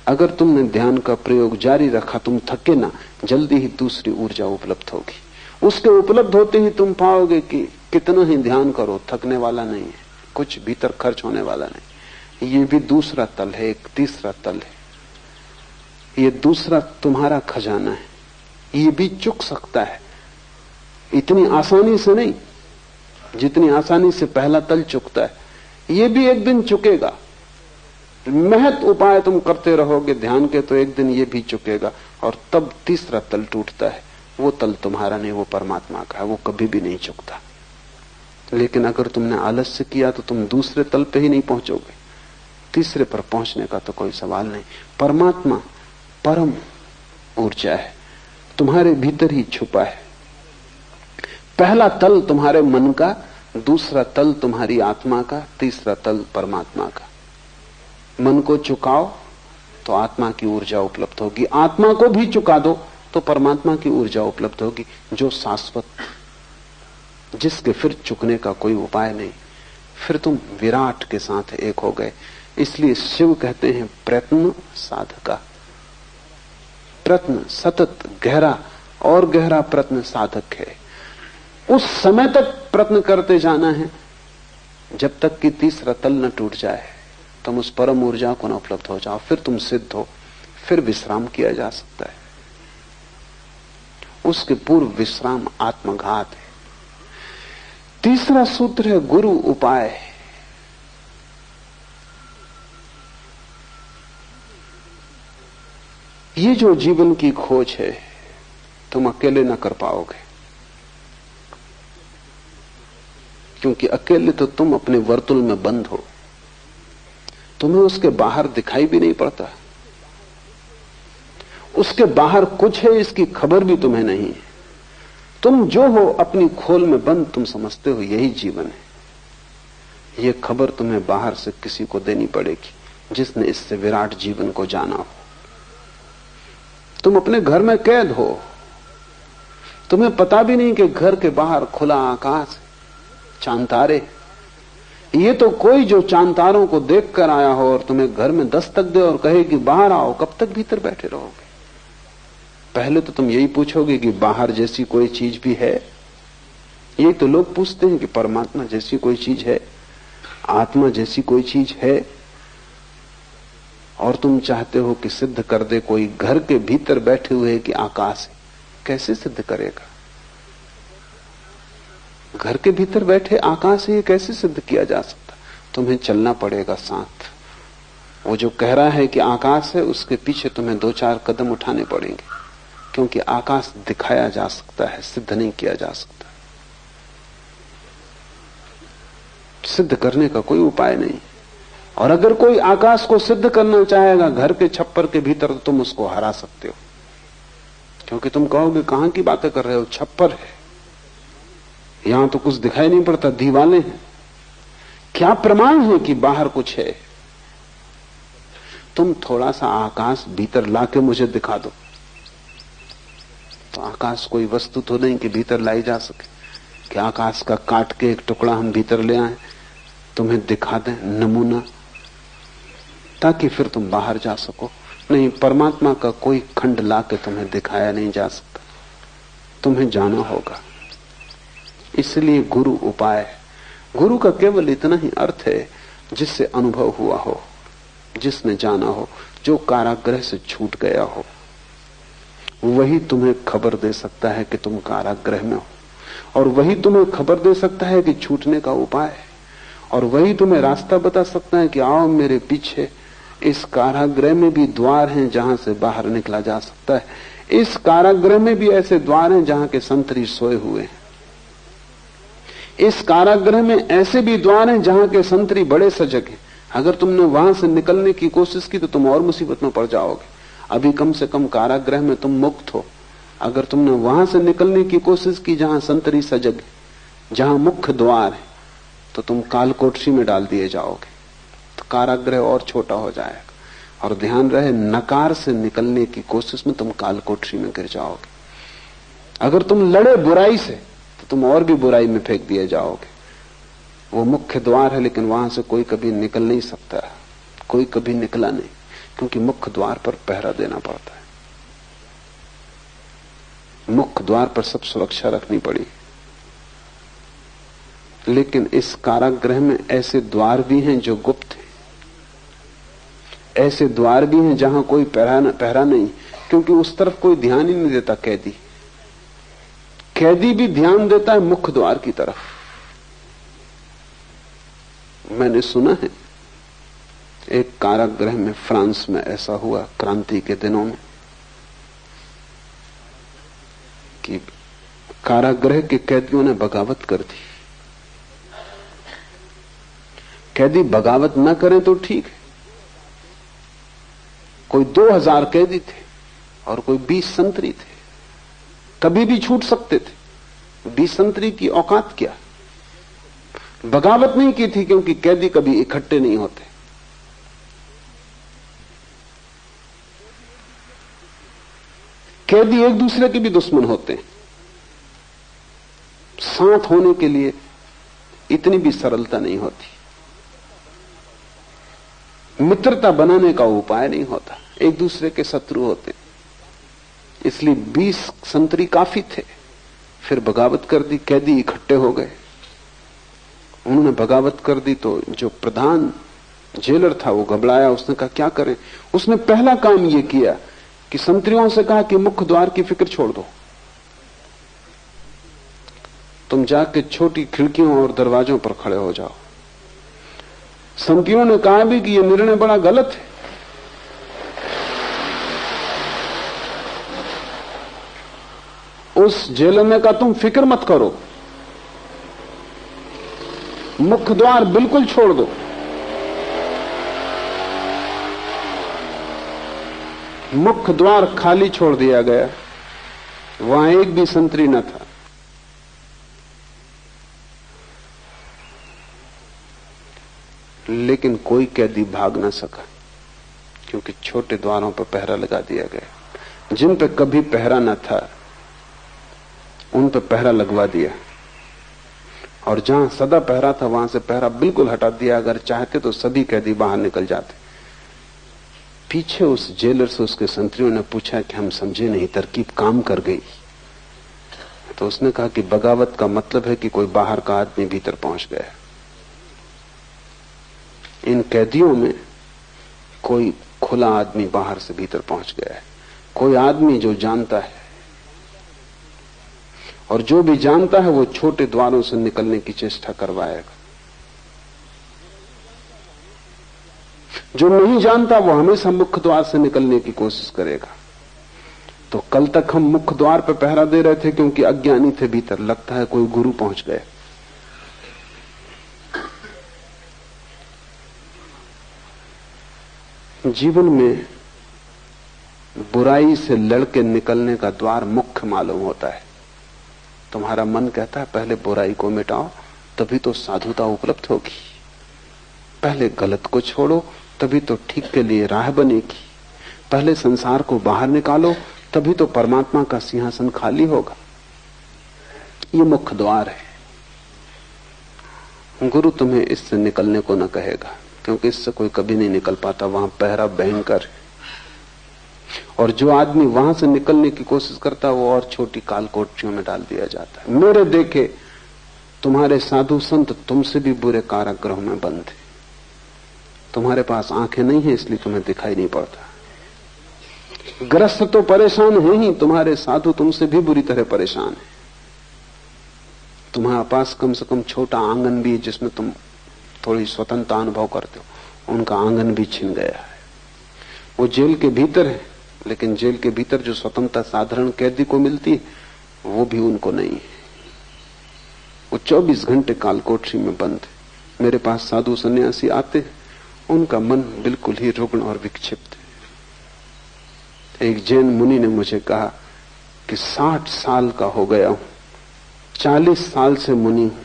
अगर तुमने ध्यान का प्रयोग जारी रखा, तुम थके ना, जल्दी ही दूसरी ऊर्जा उपलब्ध होगी। उसके उपलब्ध होते ही तुम पाओगे कि कितना ही ध्यान करो थकने वाला नहीं है, कुछ भीतर खर्च होने वाला नहीं। ये भी दूसरा तल है, एक तीसरा तल है। ये दूसरा तुम्हारा खजाना है, ये भी चुक सकता है, इतनी आसानी से नहीं जितनी आसानी से पहला तल चुकता है। ये भी एक दिन चुकेगा। महत उपाय तुम करते रहोगे ध्यान के तो एक दिन ये भी चुकेगा, और तब तीसरा तल टूटता है। वो तल तुम्हारा नहीं, वो परमात्मा का है, वो कभी भी नहीं चुकता। लेकिन अगर तुमने आलस्य किया तो तुम दूसरे तल पे ही नहीं पहुंचोगे, तीसरे पर पहुंचने का तो कोई सवाल नहीं। परमात्मा परम ऊर्जा है, तुम्हारे भीतर ही छुपा है। पहला तल तुम्हारे मन का, दूसरा तल तुम्हारी आत्मा का, तीसरा तल परमात्मा का। मन को चुकाओ तो आत्मा की ऊर्जा उपलब्ध होगी, आत्मा को भी चुका दो तो परमात्मा की ऊर्जा उपलब्ध होगी, जो शाश्वत, जिसके फिर चुकने का कोई उपाय नहीं। फिर तुम विराट के साथ एक हो गए। इसलिए शिव कहते हैं प्रयत्न साधका। प्रयत्न सतत गहरा और गहरा प्रयत्न साधक है। उस समय तक प्रयत्न करते जाना है जब तक कि तीसरा तल न टूट जाए, तुम उस परम ऊर्जा को न उपलब्ध हो जाओ, फिर तुम सिद्ध हो, फिर विश्राम किया जा सकता है। उसके पूर्व विश्राम आत्मघात है। तीसरा सूत्र है गुरु उपाय। ये जो जीवन की खोज है तुम अकेले न कर पाओगे, क्योंकि अकेले तो तुम अपने वर्तुल में बंद हो, तुम्हें उसके बाहर दिखाई भी नहीं पड़ता, उसके बाहर कुछ है इसकी खबर भी तुम्हें नहीं है। तुम जो हो अपनी खोल में बंद, तुम समझते हो यही जीवन है। यह खबर तुम्हें बाहर से किसी को देनी पड़ेगी जिसने इससे विराट जीवन को जाना हो। तुम अपने घर में कैद हो, तुम्हें पता भी नहीं कि घर के बाहर खुला आकाश, चांद तारे। ये तो कोई जो चांद तारों को देख कर आया हो और तुम्हें घर में दस्तक दे और कहे कि बाहर आओ, कब तक भीतर बैठे रहोगे? पहले तो तुम यही पूछोगे कि बाहर जैसी कोई चीज भी है। यही तो लोग पूछते हैं कि परमात्मा जैसी कोई चीज है, आत्मा जैसी कोई चीज है। और तुम चाहते हो कि सिद्ध कर दे कोई घर के भीतर बैठे हुए कि आकाश है। कैसे सिद्ध करेगा? घर के भीतर बैठे आकाश है, ये कैसे सिद्ध किया जा सकता? तुम्हें चलना पड़ेगा साथ। वो जो कह रहा है कि आकाश है, उसके पीछे तुम्हें 2-4 कदम उठाने पड़ेंगे, क्योंकि आकाश दिखाया जा सकता है, सिद्ध नहीं किया जा सकता। सिद्ध करने का कोई उपाय नहीं। और अगर कोई आकाश को सिद्ध करना चाहेगा घर के छप्पर के भीतर, तो तुम उसको हरा सकते हो, क्योंकि तुम कहोगे कहां की बातें कर रहे हो, छप्पर है, यहां तो कुछ दिखाई नहीं पड़ता, दीवाले हैं, क्या प्रमाण है कि बाहर कुछ है? तुम थोड़ा सा आकाश भीतर लाके मुझे दिखा दो, तो आकाश कोई वस्तु तो नहीं कि भीतर लाई जा सके, कि आकाश का काट के एक टुकड़ा हम भीतर ले आए, तुम्हें दिखा दें नमूना, ताकि फिर तुम बाहर जा सको। नहीं, परमात्मा का कोई खंड लाके तुम्हें दिखाया नहीं जा सकता, तुम्हें जाना होगा। इसलिए गुरु उपाय। गुरु का केवल इतना ही अर्थ है जिससे अनुभव हुआ हो, जिसने जाना हो, जो कारागृह से छूट गया हो। वही तुम्हें खबर दे सकता है कि तुम कारागृह में हो, और वही तुम्हें खबर दे सकता है कि छूटने का उपाय है, और वही तुम्हें रास्ता बता सकता है कि आओ मेरे पीछे। इस कारागृह में भी द्वार हैं जहां से बाहर निकला जा सकता है। इस कारागृह में भी ऐसे द्वार हैं जहां के संतरी सोए हुए हैं। इस कारागृह में ऐसे भी द्वार हैं जहां के संतरी बड़े सजग हैं। अगर तुमने वहां से निकलने की कोशिश की तो तुम और मुसीबत में पड़ जाओगे। अभी कम से कम कारागृह में तुम मुक्त हो। अगर तुमने वहां से निकलने की कोशिश की जहां संतरी सजग है, जहां मुख्य द्वार है, तो तुम कालकोठरी में डाल दिए जाओगे। तो कारागृह और छोटा हो जाएगा। और ध्यान रहे, नकार से निकलने की कोशिश में तुम कालकोठरी में गिर जाओगे। अगर तुम लड़े बुराई से तो तुम और भी बुराई में फेंक दिए जाओगे। वो मुख्य द्वार है, लेकिन वहां से कोई कभी निकल नहीं सकता। कोई कभी निकला नहीं, क्योंकि मुख्य द्वार पर पहरा देना पड़ता है। मुख्य द्वार पर सब सुरक्षा रखनी पड़ी। लेकिन इस कारागृह में ऐसे द्वार भी हैं जो गुप्त हैं। ऐसे द्वार भी हैं जहां कोई पहरा नहीं, क्योंकि उस तरफ कोई ध्यान ही नहीं देता। कैदी भी ध्यान देता है मुख्य द्वार की तरफ। मैंने सुना है एक कारागृह में फ्रांस में ऐसा हुआ क्रांति के दिनों में कि कारागृह के कैदियों ने बगावत कर दी। कैदी बगावत न करें तो ठीक है। कोई 2000 कैदी थे और कोई 20 संतरी थे, कभी भी छूट सकते थे। 20 संतरी की औकात क्या। बगावत नहीं की थी क्योंकि कैदी कभी इकट्ठे नहीं होते। कैदी एक दूसरे के भी दुश्मन होते हैं। साथ होने के लिए इतनी भी सरलता नहीं होती। मित्रता बनाने का उपाय नहीं होता, एक दूसरे के शत्रु होते। इसलिए 20 संतरी काफी थे। फिर बगावत कर दी, कैदी इकट्ठे हो गए। उन्होंने बगावत कर दी तो जो प्रधान जेलर था वो घबराया। उसने कहा क्या करें। उसने पहला काम ये किया कि संतरियों से कहा कि मुख्य द्वार की फिक्र छोड़ दो, तुम जाके छोटी खिड़कियों और दरवाजों पर खड़े हो जाओ। संतरियों ने कहा भी कि यह निर्णय बड़ा गलत है। उस जेलर ने कहा तुम फिक्र मत करो, मुख्य द्वार बिल्कुल छोड़ दो। मुख्य द्वार खाली छोड़ दिया गया, वहां एक भी संतरी न था। लेकिन कोई कैदी भाग न सका, क्योंकि छोटे द्वारों पर पहरा लगा दिया गया। जिन पे कभी पहरा न था उन पे पहरा लगवा दिया, और जहां सदा पहरा था वहां से पहरा बिल्कुल हटा दिया। अगर चाहते तो सभी कैदी बाहर निकल जाते। पीछे उस जेलर से उसके संतरियों ने पूछा कि हम समझे नहीं, तरकीब काम कर गई। तो उसने कहा कि बगावत का मतलब है कि कोई बाहर का आदमी भीतर पहुंच गया। इन कैदियों में कोई खुला आदमी बाहर से भीतर पहुंच गया है। कोई आदमी जो जानता है, और जो भी जानता है वो छोटे द्वारों से निकलने की चेष्टा करवाएगा। जो नहीं जानता वो हमेशा मुख्य द्वार से निकलने की कोशिश करेगा। तो कल तक हम मुख्य द्वार पर पहरा दे रहे थे क्योंकि अज्ञानी थे भीतर। लगता है कोई गुरु पहुंच गए। जीवन में बुराई से लड़के निकलने का द्वार मुख्य मालूम होता है। तुम्हारा मन कहता है पहले बुराई को मिटाओ, तभी तो साधुता उपलब्ध होगी। पहले गलत को छोड़ो, तभी तो ठीक के लिए राह बनेगी। पहले संसार को बाहर निकालो, तभी तो परमात्मा का सिंहासन खाली होगा। ये मुख्य द्वार है। गुरु तुम्हें इससे निकलने को न कहेगा, क्योंकि इससे कोई कभी नहीं निकल पाता। वहां पहरा भयंकर है, और जो आदमी वहां से निकलने की कोशिश करता है वो और छोटी कालकोठरियों में डाल दिया जाता है। मेरे देखे तुम्हारे साधु संत तुमसे भी बुरे कारागृहों में बंद है। तुम्हारे पास आंखें नहीं है इसलिए तुम्हें दिखाई नहीं पड़ता। ग्रस्त तो परेशान है ही, तुम्हारे साधु तुमसे भी बुरी तरह परेशान है। तुम्हारे पास कम से कम छोटा आंगन भी है जिसमें तुम थोड़ी स्वतंत्रता अनुभव करते हो, उनका आंगन भी छिन गया है। वो जेल के भीतर है, लेकिन जेल के भीतर जो स्वतंत्रता साधारण कैदी को मिलती है वो भी उनको नहीं है। वो 24 घंटे कालकोठरी में बंद है। मेरे पास साधु सन्यासी आते हैं, उनका मन बिल्कुल ही रुग्ण और विक्षिप्त है। एक जैन मुनि ने मुझे कहा कि 60 साल का हो गया हूं, 40 साल से मुनि हूं,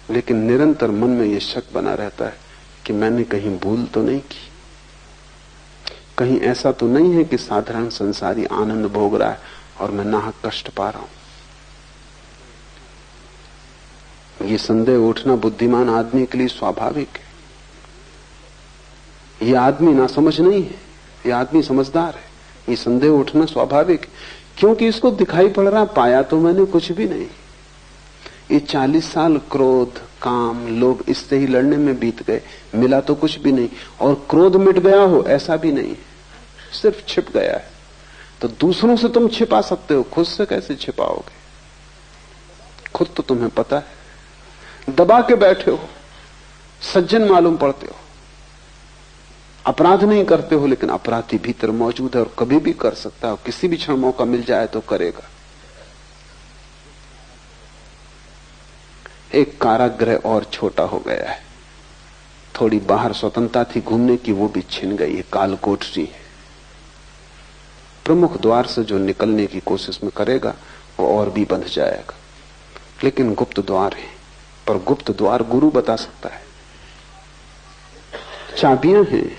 लेकिन निरंतर मन में यह शक बना रहता है कि मैंने कहीं भूल तो नहीं की, कहीं ऐसा तो नहीं है कि साधारण संसारी आनंद भोग रहा है और मैं नाहक कष्ट पा रहा हूं। ये संदेह उठना बुद्धिमान आदमी के लिए स्वाभाविक है। ये आदमी ना समझ नहीं है, ये आदमी समझदार है। ये संदेह उठना स्वाभाविक है, क्योंकि इसको दिखाई पड़ रहा, पाया तो मैंने कुछ भी नहीं। ये 40 साल क्रोध, काम, लोभ इससे ही लड़ने में बीत गए, मिला तो कुछ भी नहीं। और क्रोध मिट गया हो ऐसा भी नहीं, सिर्फ छिप गया है। तो दूसरों से तुम छिपा सकते हो, खुद से कैसे छिपाओगे? खुद तो तुम्हें पता है, दबा के बैठे हो, सज्जन मालूम पड़ते हो, अपराध नहीं करते हो, लेकिन अपराधी भीतर मौजूद है और कभी भी कर सकता है। किसी भी क्षण मौका मिल जाए तो करेगा। एक कारागृह और छोटा हो गया है, थोड़ी बाहर स्वतंत्रता थी घूमने की, वो भी छिन गई है, कालकोठरी है। प्रमुख द्वार से जो निकलने की कोशिश में करेगा वो और भी बंध जाएगा। लेकिन गुप्त द्वार है, पर गुप्त द्वार गुरु बता सकता है। चाबियां हैं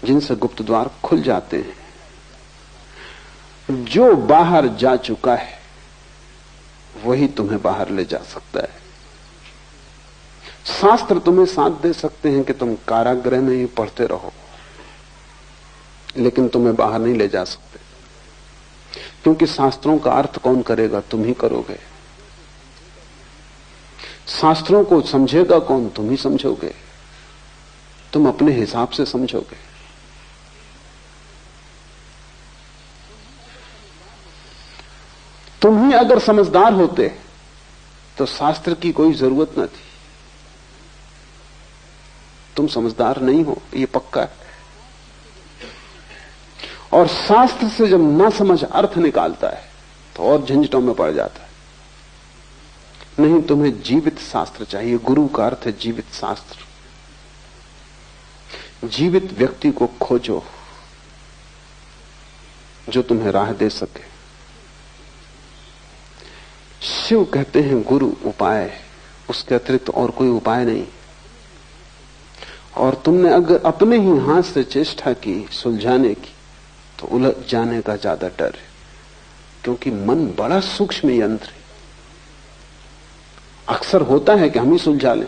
जिनसे गुप्त द्वार खुल जाते हैं। जो बाहर जा चुका है वही तुम्हें बाहर ले जा सकता है। शास्त्र तुम्हें साथ दे सकते हैं कि तुम कारागृह में ही पढ़ते रहो, लेकिन तुम्हें बाहर नहीं ले जा सकते, क्योंकि शास्त्रों का अर्थ कौन करेगा? तुम ही करोगे। शास्त्रों को समझेगा कौन? तुम ही समझोगे। तुम अपने हिसाब से समझोगे। तुम ही अगर समझदार होते तो शास्त्र की कोई जरूरत न थी। तुम समझदार नहीं हो, ये पक्का है। और शास्त्र से जब ना समझ अर्थ निकालता है तो और झंझटों में पड़ जाता है। नहीं, तुम्हें जीवित शास्त्र चाहिए। गुरु का अर्थ है जीवित शास्त्र। जीवित व्यक्ति को खोजो जो तुम्हें राह दे सके। शिव कहते हैं गुरु उपाय है, उसके अतिरिक्त और कोई उपाय नहीं। और तुमने अगर अपने ही हाथ से चेष्टा की सुलझाने की तो उलझ जाने का ज्यादा डर है, क्योंकि मन बड़ा सूक्ष्म यंत्र है। अक्सर होता है कि हम ही सुलझा लें।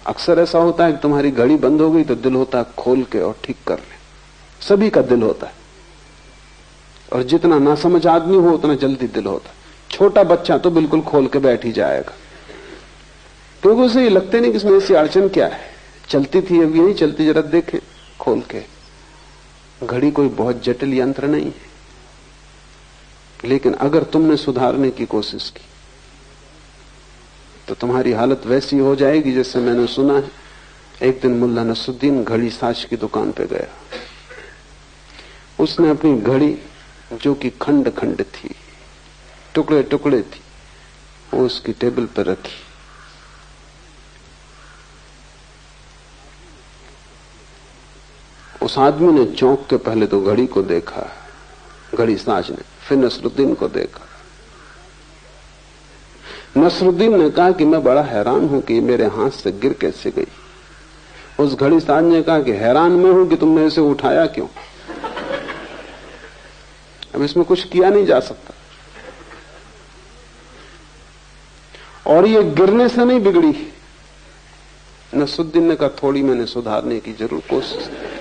अक्सर ऐसा होता है कि तुम्हारी घड़ी बंद हो गई तो दिल होता है खोल के और ठीक कर ले। सभी का दिल होता है, और जितना ना समझ आदमी हो उतना जल्दी दिल होता है। छोटा बच्चा तो बिल्कुल खोल के बैठ ही जाएगा, क्योंकि उसे ये लगते नहीं कि इसमें ऐसी अड़चन क्या है, चलती थी अभी नहीं चलती, जरा देखे खोल के। घड़ी कोई बहुत जटिल यंत्र नहीं है। लेकिन अगर तुमने सुधारने की कोशिश की तो तुम्हारी हालत वैसी हो जाएगी जैसे मैंने सुना है। एक दिन मुल्ला नसरुद्दीन घड़ी साज की दुकान पे गया। उसने अपनी घड़ी, जो कि खंड खंड थी, टुकड़े टुकड़े थी, वो उसकी टेबल पर रखी। उस आदमी ने चौंक के पहले तो घड़ी को देखा, घड़ी साज ने, फिर नसरुद्दीन को देखा। नसरुद्दीन ने कहा कि मैं बड़ा हैरान हूं कि मेरे हाथ से गिर कैसे गई। उस घड़ी साज ने कहा कि हैरान मैं हूं कि तुमने इसे उठाया क्यों। अब इसमें कुछ किया नहीं जा सकता। और ये गिरने से नहीं बिगड़ी। नसरुद्दीन ने कहा थोड़ी मैंने सुधारने की जरूर कोशिश की।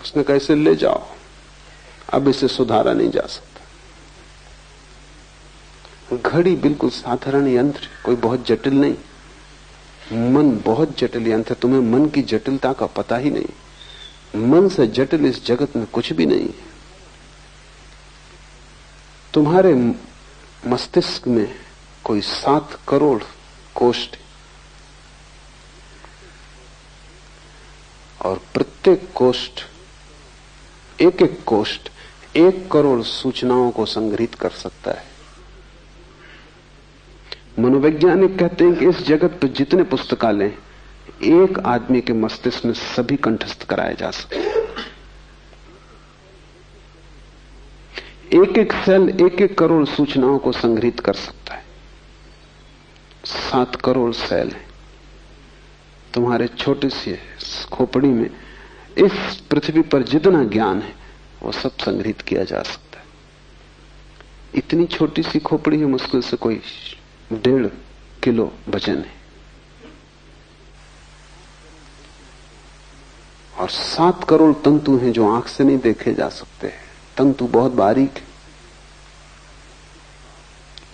उसने कहा इसे ले जाओ, अब इसे सुधारा नहीं जा सकता। घड़ी बिल्कुल साधारण यंत्र, कोई बहुत जटिल नहीं। मन बहुत जटिल यंत्र, तुम्हें मन की जटिलता का पता ही नहीं। मन से जटिल इस जगत में कुछ भी नहीं है। तुम्हारे मस्तिष्क में कोई 7 करोड़ कोष्ठ और प्रत्येक कोष्ठ, एक एक कोष्ठ 1 करोड़ सूचनाओं को संग्रहित कर सकता है। मनोवैज्ञानिक कहते हैं कि इस जगत पर जितने पुस्तकालय एक आदमी के मस्तिष्क में सभी कंठस्थ कराए जा सकते हैं। एक एक सेल 1 करोड़ सूचनाओं को संग्रहित कर सकता है। 7 करोड़ सेल हैं तुम्हारे छोटे से खोपड़ी में। इस पृथ्वी पर जितना ज्ञान है वो सब संग्रहित किया जा सकता है। इतनी छोटी सी खोपड़ी है, मुश्किल से कोई 1.5 किलो वजन है और 7 करोड़ तंतु हैं जो आंख से नहीं देखे जा सकते। तंतु बहुत बारीक है,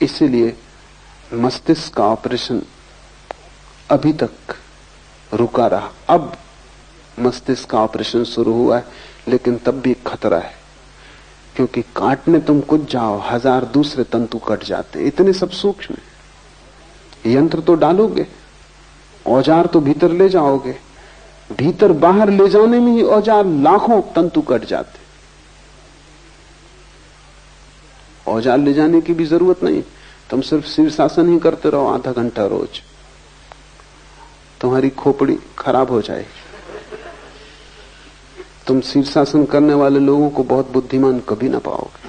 इसीलिए मस्तिष्क का ऑपरेशन अभी तक रुका रहा। अब मस्तिष्क का ऑपरेशन शुरू हुआ है, लेकिन तब भी खतरा है, क्योंकि काटने तुम कुछ जाओ 1000 दूसरे तंतु कट जाते। इतने सब सूक्ष्म है। यंत्र तो डालोगे, औजार तो भीतर ले जाओगे, भीतर बाहर ले जाने में ही औजार लाखों तंतु कट जाते। औजार ले जाने की भी जरूरत नहीं, तुम सिर्फ शीर्षासन ही करते रहो आधा घंटा रोज, तुम्हारी खोपड़ी खराब हो जाएगी। तुम शीर्षासन करने वाले लोगों को बहुत बुद्धिमान कभी ना पाओगे,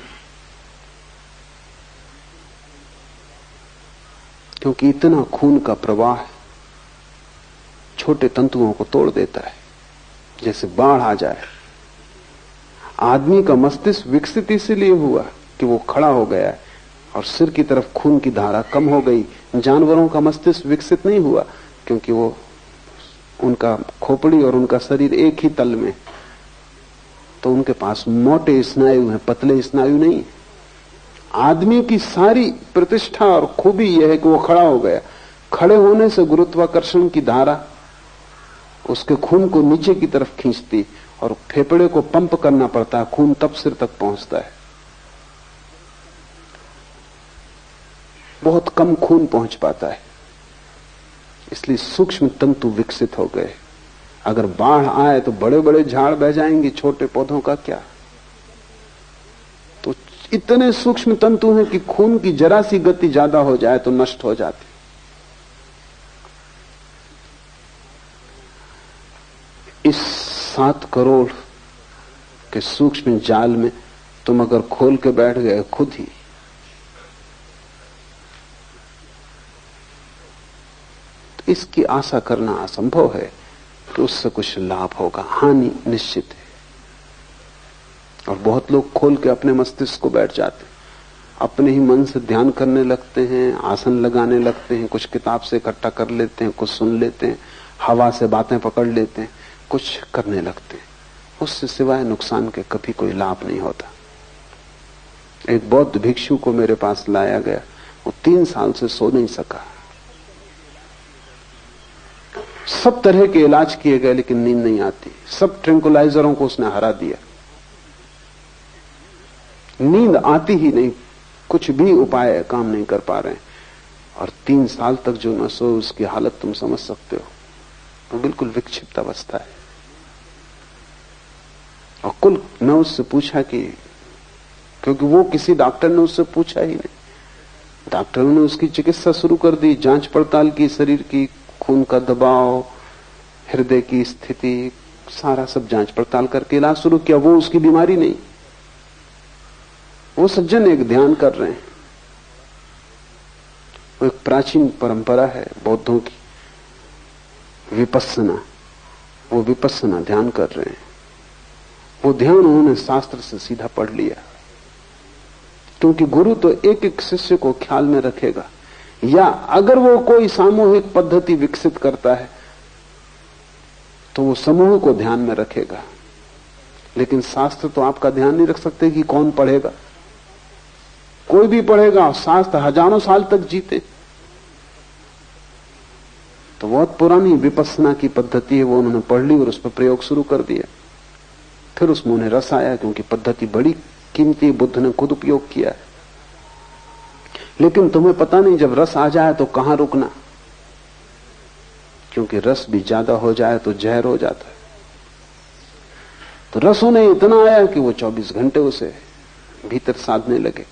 क्योंकि इतना खून का प्रवाह छोटे तंतुओं को तोड़ देता है, जैसे बाढ़ आ जाए। आदमी का मस्तिष्क विकसित इसीलिए हुआ कि वो खड़ा हो गया है और सिर की तरफ खून की धारा कम हो गई। जानवरों का मस्तिष्क विकसित नहीं हुआ क्योंकि वो उनका खोपड़ी और उनका शरीर एक ही तल में, तो उनके पास मोटे स्नायु हैं, पतले स्नायु नहीं। आदमी की सारी प्रतिष्ठा और खूबी यह है कि वो खड़ा हो गया। खड़े होने से गुरुत्वाकर्षण की धारा उसके खून को नीचे की तरफ खींचती और फेफड़े को पंप करना पड़ता है, खून तब सिर तक पहुंचता है। बहुत कम खून पहुंच पाता है, इसलिए सूक्ष्म तंतु विकसित हो गए। अगर बाढ़ आए तो बड़े बड़े झाड़ बह जाएंगे, छोटे पौधों का क्या। तो इतने सूक्ष्म तंतु हैं कि खून की जरा सी गति ज्यादा हो जाए तो नष्ट हो जाते। इस 7 करोड़ के सूक्ष्म जाल में तुम अगर खोल के बैठ गए खुद ही, तो इसकी आशा करना असंभव है कि उससे कुछ लाभ होगा। हानि निश्चित है। और बहुत लोग खोल के अपने मस्तिष्क को बैठ जाते, अपने ही मन से ध्यान करने लगते हैं, आसन लगाने लगते हैं, कुछ किताब से इकट्ठा कर लेते हैं, कुछ सुन लेते हैं, हवा से बातें पकड़ लेते हैं, कुछ करने लगते हैं। उससे सिवाय नुकसान के कभी कोई लाभ नहीं होता। एक बौद्ध भिक्षु को मेरे पास लाया गया, वो 3 साल से सो नहीं सका। सब तरह के इलाज किए गए लेकिन नींद नहीं आती। सब ट्रैंकुलाइजरों को उसने हरा दिया, नींद आती ही नहीं, कुछ भी उपाय काम नहीं कर पा रहे हैं। और 3 साल तक जो न सो, उसकी हालत तुम समझ सकते हो। तो बिल्कुल विक्षिप्त अवस्था है। और कुल मैं उससे पूछा कि, क्योंकि वो किसी डॉक्टर ने उससे पूछा ही नहीं, डॉक्टरों ने उसकी चिकित्सा शुरू कर दी, जांच पड़ताल की, शरीर की खून का दबाव, हृदय की स्थिति, सारा सब जांच पड़ताल करके इलाज शुरू किया। वो उसकी बीमारी नहीं। वो सज्जन एक ध्यान कर रहे हैं। वो एक प्राचीन परंपरा है बौद्धों की, विपस्सना। वो विपस्सना ध्यान कर रहे हैं। वो ध्यान उन्होंने शास्त्र से सीधा पढ़ लिया, क्योंकि गुरु तो एक एक शिष्य को ख्याल में रखेगा, या अगर वो कोई सामूहिक पद्धति विकसित करता है तो वो समूह को ध्यान में रखेगा। लेकिन शास्त्र तो आपका ध्यान नहीं रख सकते कि कौन पढ़ेगा। कोई भी पढ़ेगा, शास्त्र हजारों साल तक जीते। तो बहुत पुरानी विपस्सना की पद्धति है, वो उन्होंने पढ़ ली और उस पर प्रयोग शुरू कर दिया। फिर उसमें उन्हें रस आया, क्योंकि पद्धति बड़ी कीमती, बुद्ध ने खुद उपयोग किया है। लेकिन तुम्हें पता नहीं जब रस आ जाए तो कहां रुकना, क्योंकि रस भी ज्यादा हो जाए तो जहर हो जाता है। तो रस उन्हें इतना आया कि वो 24 घंटे उसे भीतर साधने लगे।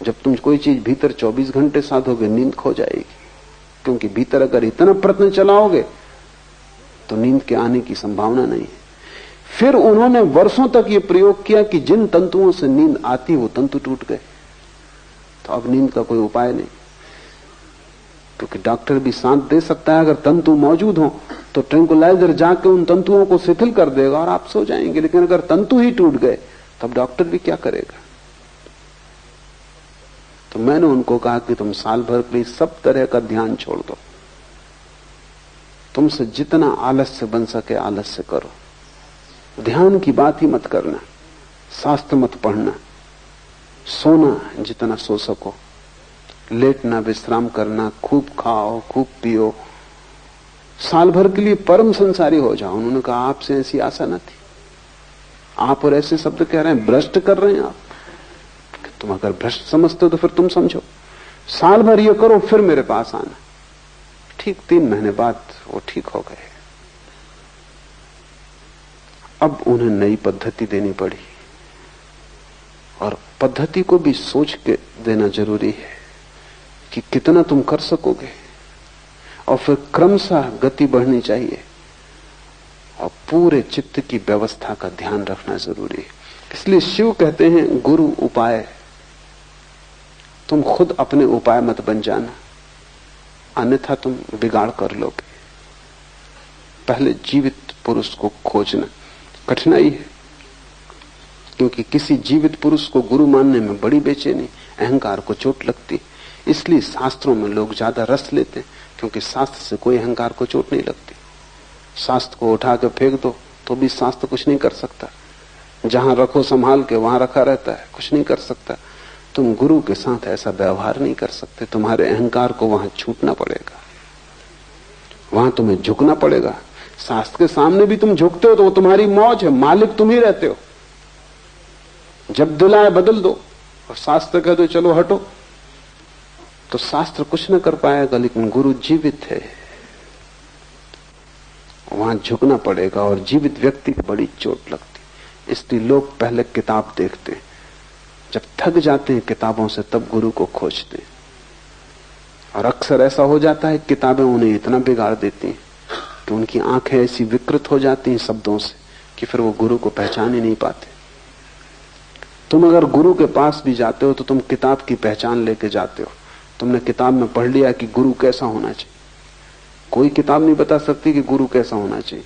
जब तुम कोई चीज भीतर 24 घंटे साधोगे, नींद खो जाएगी, क्योंकि भीतर अगर इतना प्रयत्न चलाओगे तो नींद के आने की संभावना नहीं है। फिर उन्होंने वर्षों तक ये प्रयोग किया कि जिन तंतुओं से नींद आती वो तंतु टूट गए, तो अब नींद का कोई उपाय नहीं। क्योंकि डॉक्टर भी साथ दे सकता है, अगर तंतु मौजूद हो तो ट्रैंकुलाइजर जाके उन तंतुओं को शिथिल कर देगा और आप सो जाएंगे। लेकिन अगर तंतु ही टूट गए तब डॉक्टर भी क्या करेगा। तो मैंने उनको कहा कि तुम साल भर के लिए सब तरह का ध्यान छोड़ दो, तुमसे जितना आलस्य बन सके आलस्य करो, ध्यान की बात ही मत करना, शास्त्र मत पढ़ना, सोना जितना सो सको, लेटना, विश्राम करना, खूब खाओ, खूब पियो, साल भर के लिए परम संसारी हो जाओ। उन्होंने कहा आपसे ऐसी आशा न थी, आप और ऐसे शब्द कह रहे हैं, भ्रष्ट कर रहे हैं आप। तुम अगर भ्रष्ट समझते हो तो फिर तुम समझो, साल भर ये करो फिर मेरे पास आना। ठीक 3 महीने बाद वो ठीक हो गए। अब उन्हें नई पद्धति देनी पड़ी, और पद्धति को भी सोच के देना जरूरी है कि कितना तुम कर सकोगे, और फिर क्रमशः गति बढ़नी चाहिए, और पूरे चित्त की व्यवस्था का ध्यान रखना जरूरी है। इसलिए शिव कहते हैं गुरु उपाय। तुम खुद अपने उपाय मत बन जाना, अन्यथा तुम बिगाड़ कर लोगे। पहले जीवित पुरुष को खोजना कठिनाई है, क्योंकि किसी जीवित पुरुष को गुरु मानने में बड़ी बेचैनी, अहंकार को चोट लगती। इसलिए शास्त्रों में लोग ज्यादा रस लेते हैं, क्योंकि शास्त्र से कोई अहंकार को चोट नहीं लगती। शास्त्र को उठा के फेंक दो तो भी शास्त्र कुछ नहीं कर सकता, जहां रखो संभाल के वहां रखा रहता है, कुछ नहीं कर सकता। तुम गुरु के साथ ऐसा व्यवहार नहीं कर सकते, तुम्हारे अहंकार को वहां छूटना पड़ेगा, वहां तुम्हें झुकना पड़ेगा। शास्त्र के सामने भी तुम झुकते हो तो वो तुम्हारी मौज है, मालिक तुम ही रहते हो। जब दिल आए बदल दो, और शास्त्र कह दो चलो हटो, तो शास्त्र कुछ न कर पाएगा। लेकिन गुरु जीवित है, वहां झुकना पड़ेगा, और जीवित व्यक्ति को बड़ी चोट लगती। इसलिए लोग पहले किताब देखते, जब थक जाते हैं किताबों से तब गुरु को खोजते हैं। और अक्सर ऐसा हो जाता है किताबें उन्हें इतना बिगाड़ देती हैं कि उनकी आंखें ऐसी विकृत हो जाती हैं शब्दों से कि फिर वो गुरु को पहचान ही नहीं पाते। तुम अगर गुरु के पास भी जाते हो तो तुम किताब की पहचान लेके जाते हो। तुमने किताब में पढ़ लिया कि गुरु कैसा होना चाहिए, कोई किताब नहीं बता सकती कि गुरु कैसा होना चाहिए।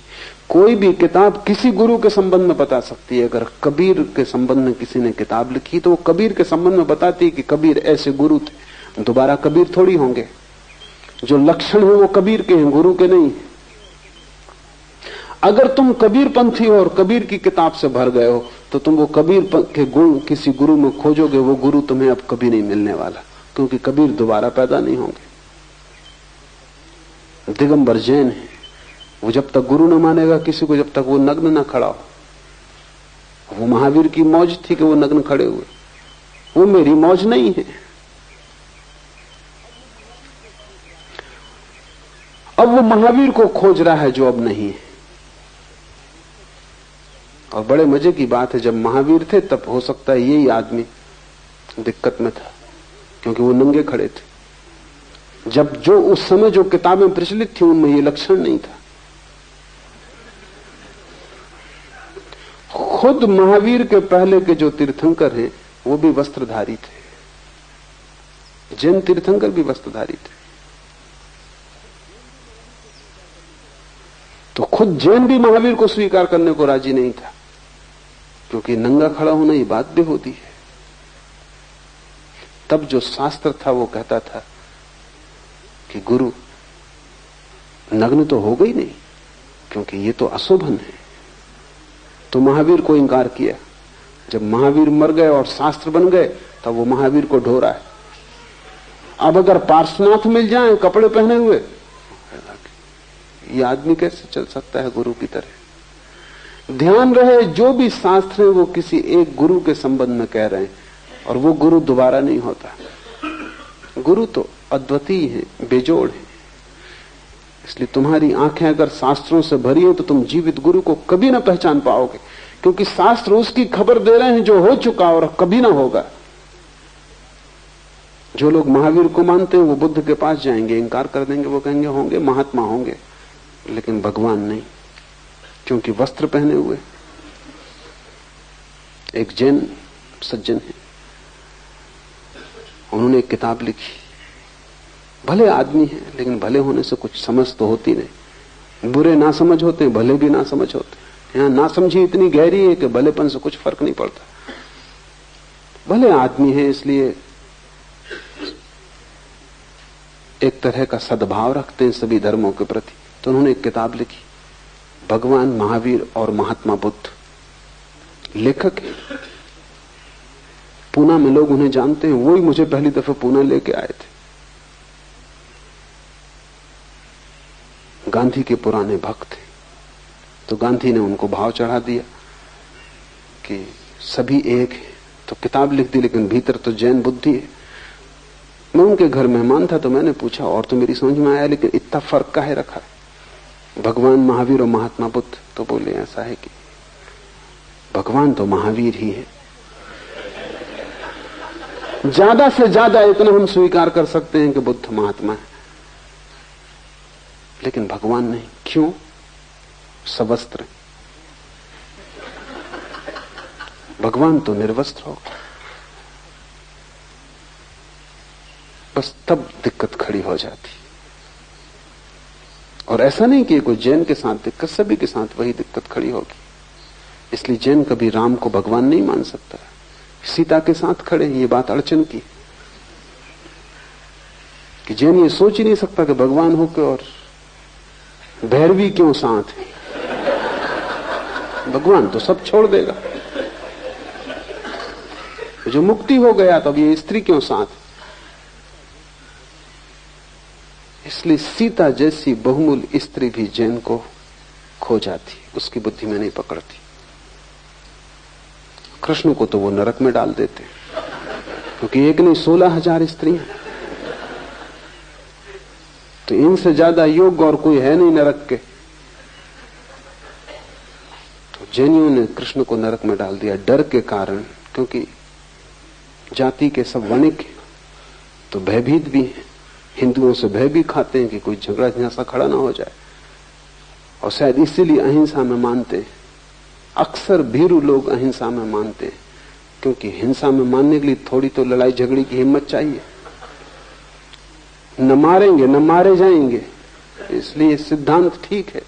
कोई भी किताब किसी गुरु के संबंध में बता सकती है। अगर कबीर के संबंध में किसी ने किताब लिखी तो वो कबीर के संबंध में बताती है कि कबीर ऐसे गुरु थे, दोबारा कबीर थोड़ी होंगे। जो लक्षण है वो कबीर के हैं, गुरु के नहीं। अगर तुम कबीर पंथी हो और कबीर की किताब से भर गए हो तो तुम वो कबीर के गुण किसी गुरु में खोजोगे, वो गुरु तुम्हें अब कभी नहीं मिलने वाला, क्योंकि कबीर दोबारा पैदा नहीं होंगे। दिगंबर जैन है, वो जब तक गुरु न मानेगा किसी को, जब तक वो नग्न न खड़ा हो। वो महावीर की मौज थी कि वो नग्न खड़े हुए, वो मेरी मौज नहीं है। अब वो महावीर को खोज रहा है जो अब नहीं है। और बड़े मजे की बात है, जब महावीर थे तब हो सकता है यही आदमी दिक्कत में था, क्योंकि वो नंगे खड़े थे। जब जो उस समय जो किताबें प्रचलित थी उनमें ये लक्षण नहीं था। खुद महावीर के पहले के जो तीर्थंकर हैं वो भी वस्त्रधारी थे, जैन तीर्थंकर भी वस्त्रधारी थे। तो खुद जैन भी महावीर को स्वीकार करने को राजी नहीं था, क्योंकि नंगा खड़ा होना ये बात भी होती है। तब जो शास्त्र था वो कहता था कि गुरु नग्न तो हो गई नहीं, क्योंकि ये तो अशोभन है। तो महावीर को इंकार किया। जब महावीर मर गए और शास्त्र बन गए तब वो महावीर को ढो रहा है। अब अगर पार्श्वनाथ मिल जाए कपड़े पहने हुए, ये आदमी कैसे चल सकता है गुरु की तरह। ध्यान रहे जो भी शास्त्र है वो किसी एक गुरु के संबंध में कह रहे हैं, और वो गुरु दोबारा नहीं होता। गुरु तो अद्वितीय है, बेजोड़ है। इसलिए तुम्हारी आंखें अगर शास्त्रों से भरी है तो तुम जीवित गुरु को कभी ना पहचान पाओगे, क्योंकि शास्त्र उसकी खबर दे रहे हैं जो हो चुका और कभी ना होगा। जो लोग महावीर को मानते हैं वो बुद्ध के पास जाएंगे, इंकार कर देंगे, वो कहेंगे होंगे महात्मा होंगे, लेकिन भगवान नहीं, क्योंकि वस्त्र पहने हुए। एक जैन सज्जन है, उन्होंने एक किताब लिखी। भले आदमी है, लेकिन भले होने से कुछ समझ तो होती नहीं। बुरे ना समझ होते हैं, भले भी ना समझ होते। यहां ना समझी इतनी गहरी है कि भलेपन से कुछ फर्क नहीं पड़ता। भले आदमी है, इसलिए एक तरह का सद्भाव रखते हैं सभी धर्मों के प्रति। तो उन्होंने एक किताब लिखी, भगवान महावीर और महात्मा बुद्ध। लेखक है, पूना में लोग उन्हें जानते हैं। वही मुझे पहली दफा पूना लेके आए थे। गांधी के पुराने भक्त थे, तो गांधी ने उनको भाव चढ़ा दिया कि सभी एक है, तो किताब लिख दी, लेकिन भीतर तो जैन बुद्धि है। मैं उनके घर मेहमान था, तो मैंने पूछा, और तो मेरी समझ में आया, लेकिन इतना फर्क काहे रखा है भगवान महावीर और महात्मा बुद्ध? तो बोले ऐसा है कि भगवान तो महावीर ही है, ज्यादा से ज्यादा इतना हम स्वीकार कर सकते हैं कि बुद्ध महात्मा है, लेकिन भगवान नहीं। क्यों? सवस्त्र। भगवान तो निर्वस्त्र होगा। बस तब दिक्कत खड़ी हो जाती। और ऐसा नहीं कि कोई जैन के साथ दिक्कत, सभी के साथ वही दिक्कत खड़ी होगी। इसलिए जैन कभी राम को भगवान नहीं मान सकता। सीता के साथ खड़े, ये बात अड़चन की कि जैन ये सोच ही नहीं सकता कि भगवान होकर और भैरवी क्यों साथ है। भगवान तो सब छोड़ देगा। जो मुक्ति हो गया तो अब ये स्त्री क्यों साथ? इसलिए सीता जैसी बहुमूल्य स्त्री भी जैन को खो जाती, उसकी बुद्धि में नहीं पकड़ती। कृष्ण को तो वो नरक में डाल देते, क्योंकि एक नहीं 16,000 स्त्रियां, तो इनसे ज्यादा योग्य और कोई है नहीं नरक के। तो जैनियों ने कृष्ण को नरक में डाल दिया डर के कारण, क्योंकि जाति के सब वणिक तो भयभीत भी हैं, हिंदुओं से भय भी खाते हैं कि कोई झगड़ा झंझासा खड़ा ना हो जाए, और शायद इसीलिए अहिंसा में मानते। अक्सर भीरू लोग अहिंसा में मानते हैं, क्योंकि हिंसा में मानने के लिए थोड़ी तो लड़ाई झगड़े की हिम्मत चाहिए। न मारेंगे न मारे जाएंगे, इसलिए सिद्धांत ठीक है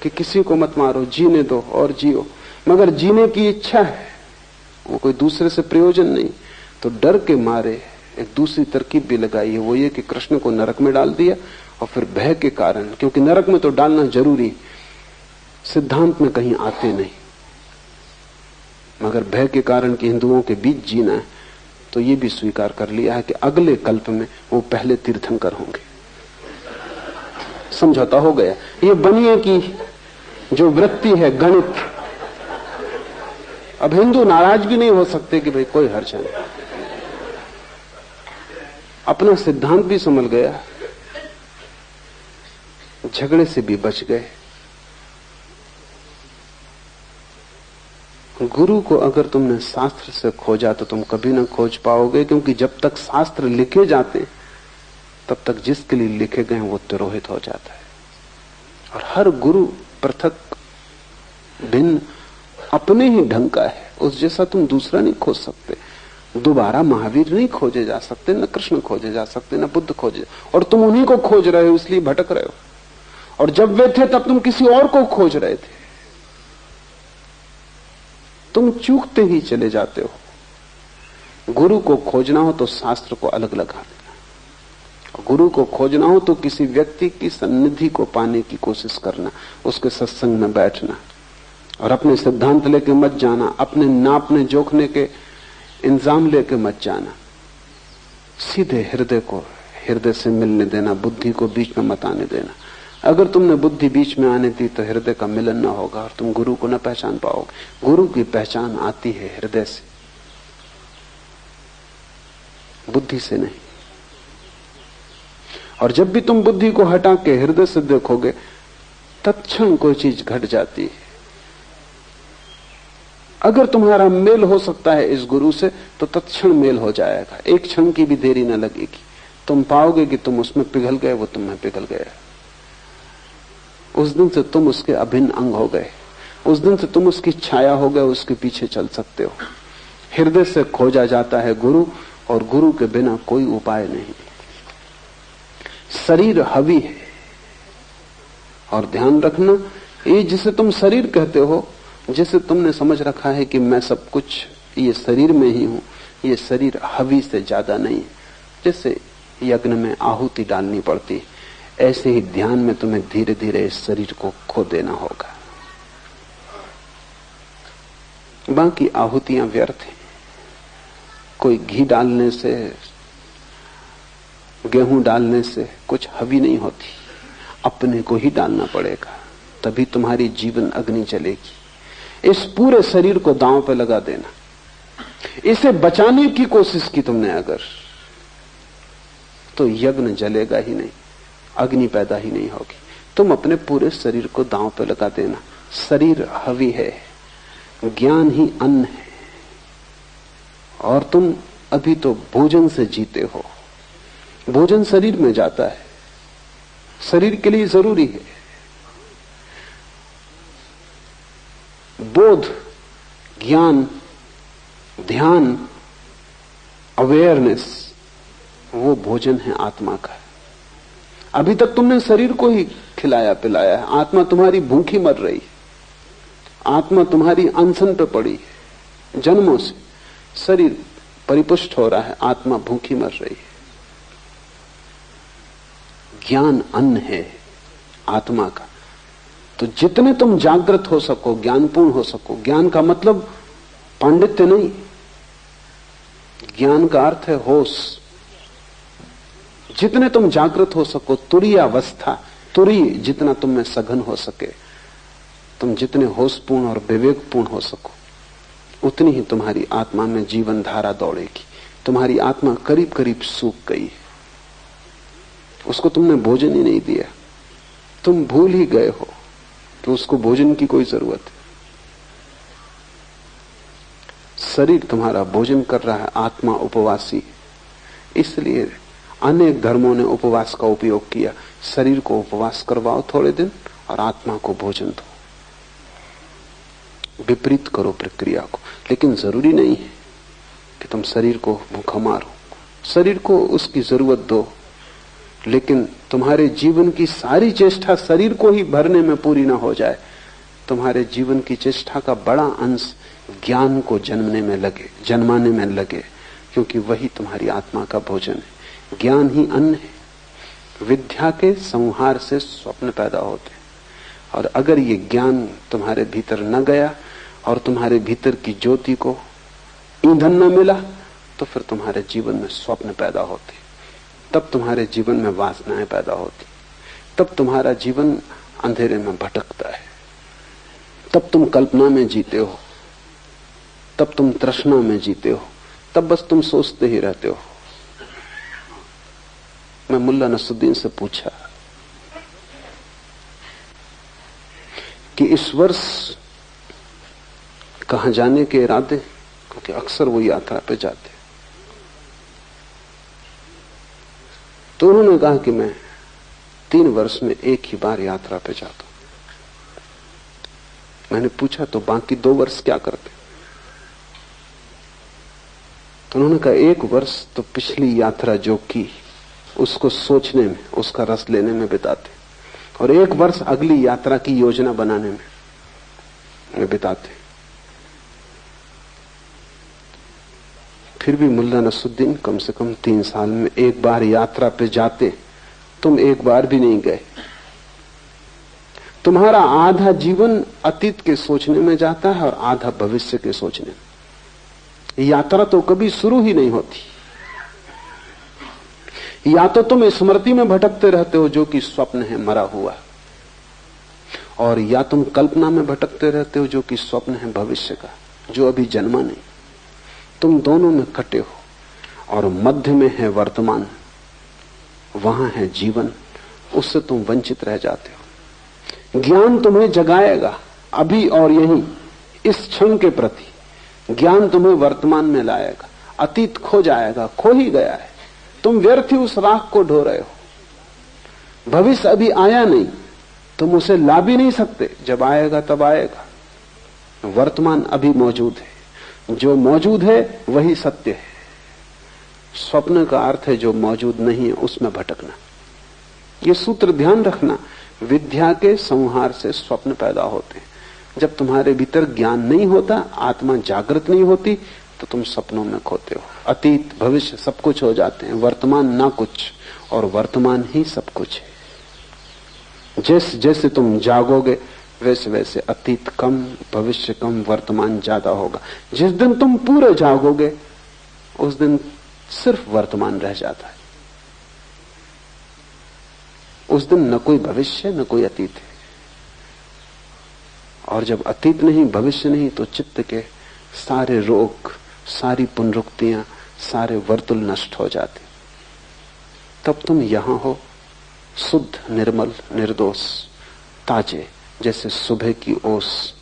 कि किसी को मत मारो, जीने दो और जियो। मगर जीने की इच्छा है, वो कोई दूसरे से प्रयोजन नहीं, तो डर के मारे एक दूसरी तरकीब भी लगाई है, वो ये कि कृष्ण को नरक में डाल दिया, और फिर भय के कारण, क्योंकि नरक में तो डालना जरूरी, सिद्धांत में कहीं आते नहीं, मगर भय के कारण कि हिंदुओं के बीच जीना है, तो ये भी स्वीकार कर लिया है कि अगले कल्प में वो पहले तीर्थंकर होंगे। समझौता हो गया। ये बनिए की जो वृत्ति है गणित, अब हिंदू नाराज भी नहीं हो सकते कि भाई कोई हर्ज नहीं, अपना सिद्धांत भी संभल गया, झगड़े से भी बच गए। गुरु को अगर तुमने शास्त्र से खोजा तो तुम कभी ना खोज पाओगे, क्योंकि जब तक शास्त्र लिखे जाते हैं तब तक जिसके लिए लिखे गए वो तिरोहित हो जाता है। और हर गुरु पृथक भिन्न अपने ही ढंग का है, उस जैसा तुम दूसरा नहीं खोज सकते। दोबारा महावीर नहीं खोजे जा सकते, न कृष्ण खोजे जा सकते, न बुद्ध खोजे, और तुम उन्हीं को खोज रहे हो, इसलिए भटक रहे हो। और जब वे थे तब तुम किसी और को खोज रहे थे, तुम चूकते ही चले जाते हो। गुरु को खोजना हो तो शास्त्र को अलग लगा देना, गुरु को खोजना हो तो किसी व्यक्ति की सन्निधि को पाने की कोशिश करना, उसके सत्संग में बैठना, और अपने सिद्धांत लेके मत जाना, अपने नापने जोखने के इंजाम लेके मत जाना। सीधे हृदय को हृदय से मिलने देना, बुद्धि को बीच में मत आने देना। अगर तुमने बुद्धि बीच में आने दी तो हृदय का मिलन ना होगा और तुम गुरु को न पहचान पाओगे। गुरु की पहचान आती है हृदय से, बुद्धि से नहीं। और जब भी तुम बुद्धि को हटा के हृदय से देखोगे, तत्क्षण कोई चीज घट जाती है। अगर तुम्हारा मेल हो सकता है इस गुरु से तो तत्क्षण मेल हो जाएगा, एक क्षण की भी देरी न लगेगी। तुम पाओगे कि तुम उसमें पिघल गए, वो तुम में पिघल गया। उस दिन से तुम उसके अभिन्न अंग हो गए, उस दिन से तुम उसकी छाया हो गए, उसके पीछे चल सकते हो। हृदय से खोजा जाता है गुरु, और गुरु के बिना कोई उपाय नहीं। शरीर हवी है, और ध्यान रखना, ये जिसे तुम शरीर कहते हो, जिसे तुमने समझ रखा है कि मैं सब कुछ ये शरीर में ही हूं, ये शरीर हवी से ज्यादा नहीं है। जैसे यज्ञ में आहुति डालनी पड़ती, ऐसे ही ध्यान में तुम्हें धीरे धीरे इस शरीर को खो देना होगा। बाकी आहुतियां व्यर्थ हैं। कोई घी डालने से, गेहूं डालने से कुछ हवी नहीं होती, अपने को ही डालना पड़ेगा, तभी तुम्हारी जीवन अग्नि चलेगी। इस पूरे शरीर को दांव पे लगा देना, इसे बचाने की कोशिश की तुमने अगर, तो यज्ञ जलेगा ही नहीं, अग्नि पैदा ही नहीं होगी। तुम अपने पूरे शरीर को दांव पे लगा देना। शरीर हवी है, ज्ञान ही अन्न है, और तुम अभी तो भोजन से जीते हो। भोजन शरीर में जाता है, शरीर के लिए जरूरी है। बोध, ज्ञान, ध्यान, अवेयरनेस, वो भोजन है आत्मा का। अभी तक तुमने शरीर को ही खिलाया पिलाया है, आत्मा तुम्हारी भूखी मर रही है, आत्मा तुम्हारी अनशन पे पड़ी है। जन्मों से शरीर परिपुष्ट हो रहा है, आत्मा भूखी मर रही है। ज्ञान अन्न है आत्मा का। तो जितने तुम जागृत हो सको, ज्ञानपूर्ण हो सको, ज्ञान का मतलब पांडित्य नहीं, ज्ञान का अर्थ है होश। जितने तुम जागृत हो सको, तुरीय अवस्था, तुरीय जितना तुम में सघन हो सके, तुम जितने होशपूर्ण और विवेकपूर्ण हो सको, उतनी ही तुम्हारी आत्मा में जीवन धारा दौड़ेगी। तुम्हारी आत्मा करीब करीब सूख गई है, उसको तुमने भोजन ही नहीं दिया, तुम भूल ही गए हो कि उसको भोजन की कोई जरूरत है। शरीर तुम्हारा भोजन कर रहा है, आत्मा उपवासी। इसलिए अनेक धर्मों ने उपवास का उपयोग किया। शरीर को उपवास करवाओ थोड़े दिन और आत्मा को भोजन दो, विपरीत करो प्रक्रिया को। लेकिन जरूरी नहीं है कि तुम शरीर को भूखा मारो, शरीर को उसकी जरूरत दो, लेकिन तुम्हारे जीवन की सारी चेष्टा शरीर को ही भरने में पूरी ना हो जाए। तुम्हारे जीवन की चेष्टा का बड़ा अंश ज्ञान को जन्माने में लगे, क्योंकि वही तुम्हारी आत्मा का भोजन है। ज्ञान ही अन्न है। विद्या के संहार से स्वप्न पैदा होते हैं, और अगर ये ज्ञान तुम्हारे भीतर न गया और तुम्हारे भीतर की ज्योति को ईंधन न मिला, तो फिर तुम्हारे जीवन में स्वप्न पैदा होते, तब तुम्हारे जीवन में वासनाएं पैदा होती, तब तुम्हारा जीवन अंधेरे में भटकता है, तब तुम कल्पना में जीते हो, तब तुम तृष्णा में जीते हो, तब बस तुम सोचते ही रहते हो। मैं मुल्ला नसरुद्दीन से पूछा कि इस वर्ष कहां जाने के इरादे, क्योंकि अक्सर वो यात्रा पे जाते, तो उन्होंने कहा कि मैं 3 वर्ष में एक ही बार यात्रा पे जाता हूं। मैंने पूछा तो बाकी 2 वर्ष क्या करते? तो उन्होंने कहा 1 वर्ष तो पिछली यात्रा जो की उसको सोचने में, उसका रस लेने में बिताते, और 1 वर्ष अगली यात्रा की योजना बनाने में बिताते। फिर भी मुल्ला नसरुद्दीन कम से कम 3 साल में 1 बार यात्रा पे जाते, तुम 1 बार भी नहीं गए। तुम्हारा आधा जीवन अतीत के सोचने में जाता है और आधा भविष्य के सोचने में। यात्रा तो कभी शुरू ही नहीं होती। या तो तुम स्मृति में भटकते रहते हो जो कि स्वप्न है, मरा हुआ, और या तुम कल्पना में भटकते रहते हो जो कि स्वप्न है भविष्य का, जो अभी जन्मा नहीं। तुम दोनों में कटे हो और मध्य में है वर्तमान, वहां है जीवन, उससे तुम वंचित रह जाते हो। ज्ञान तुम्हें जगाएगा अभी और यहीं, इस क्षण के प्रति। ज्ञान तुम्हें वर्तमान में लाएगा, अतीत खो जाएगा, खो ही गया है, तुम व्यर्थ ही उस राख को ढो रहे हो। भविष्य अभी आया नहीं, तुम उसे ला भी नहीं सकते, जब आएगा तब आएगा। वर्तमान अभी मौजूद है, जो मौजूद है वही सत्य है। स्वप्न का अर्थ है जो मौजूद नहीं है उसमें भटकना। ये सूत्र ध्यान रखना, विद्या के संहार से स्वप्न पैदा होते हैं। जब तुम्हारे भीतर ज्ञान नहीं होता, आत्मा जागृत नहीं होती, तो तुम सपनों में खोते हो। अतीत भविष्य सब कुछ हो जाते हैं, वर्तमान ना कुछ, और वर्तमान ही सब कुछ है। जैसे जैसे तुम जागोगे वैसे वैसे अतीत कम, भविष्य कम, वर्तमान ज्यादा होगा। जिस दिन तुम पूरे जागोगे उस दिन सिर्फ वर्तमान रह जाता है। उस दिन न कोई भविष्य न कोई अतीत है। और जब अतीत नहीं भविष्य नहीं तो चित्त के सारे रोग, सारी पुनरुक्तियां, सारे वर्तुल नष्ट हो जाते। तब तुम यहां हो, शुद्ध, निर्मल, निर्दोष, ताजे, जैसे सुबह की ओस।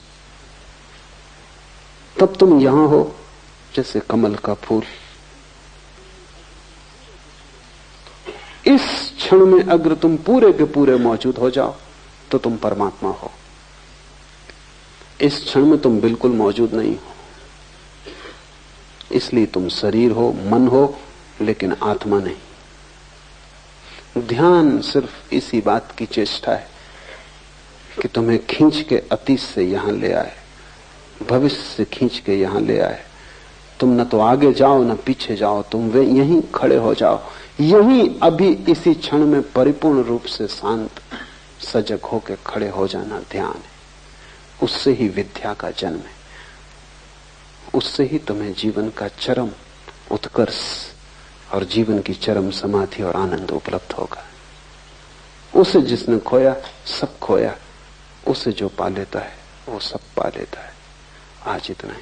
तब तुम यहां हो जैसे कमल का फूल। इस क्षण में अगर तुम पूरे के पूरे मौजूद हो जाओ तो तुम परमात्मा हो। इस क्षण में तुम बिल्कुल मौजूद नहीं हो, इसलिए तुम शरीर हो, मन हो, लेकिन आत्मा नहीं। ध्यान सिर्फ इसी बात की चेष्टा है कि तुम्हें खींच के अतीत से यहां ले आए, भविष्य से खींच के यहां ले आए। तुम न तो आगे जाओ न पीछे जाओ, तुम वे यहीं खड़े हो जाओ। यहीं अभी इसी क्षण में परिपूर्ण रूप से शांत सजग होकर खड़े हो जाना ध्यान है। उससे ही विद्या का जन्म है, उससे ही तुम्हें जीवन का चरम उत्कर्ष और जीवन की चरम समाधि और आनंद उपलब्ध होगा। उसे जिसने खोया सब खोया, उसे जो पा लेता है वो सब पा लेता है। आज इतना ही।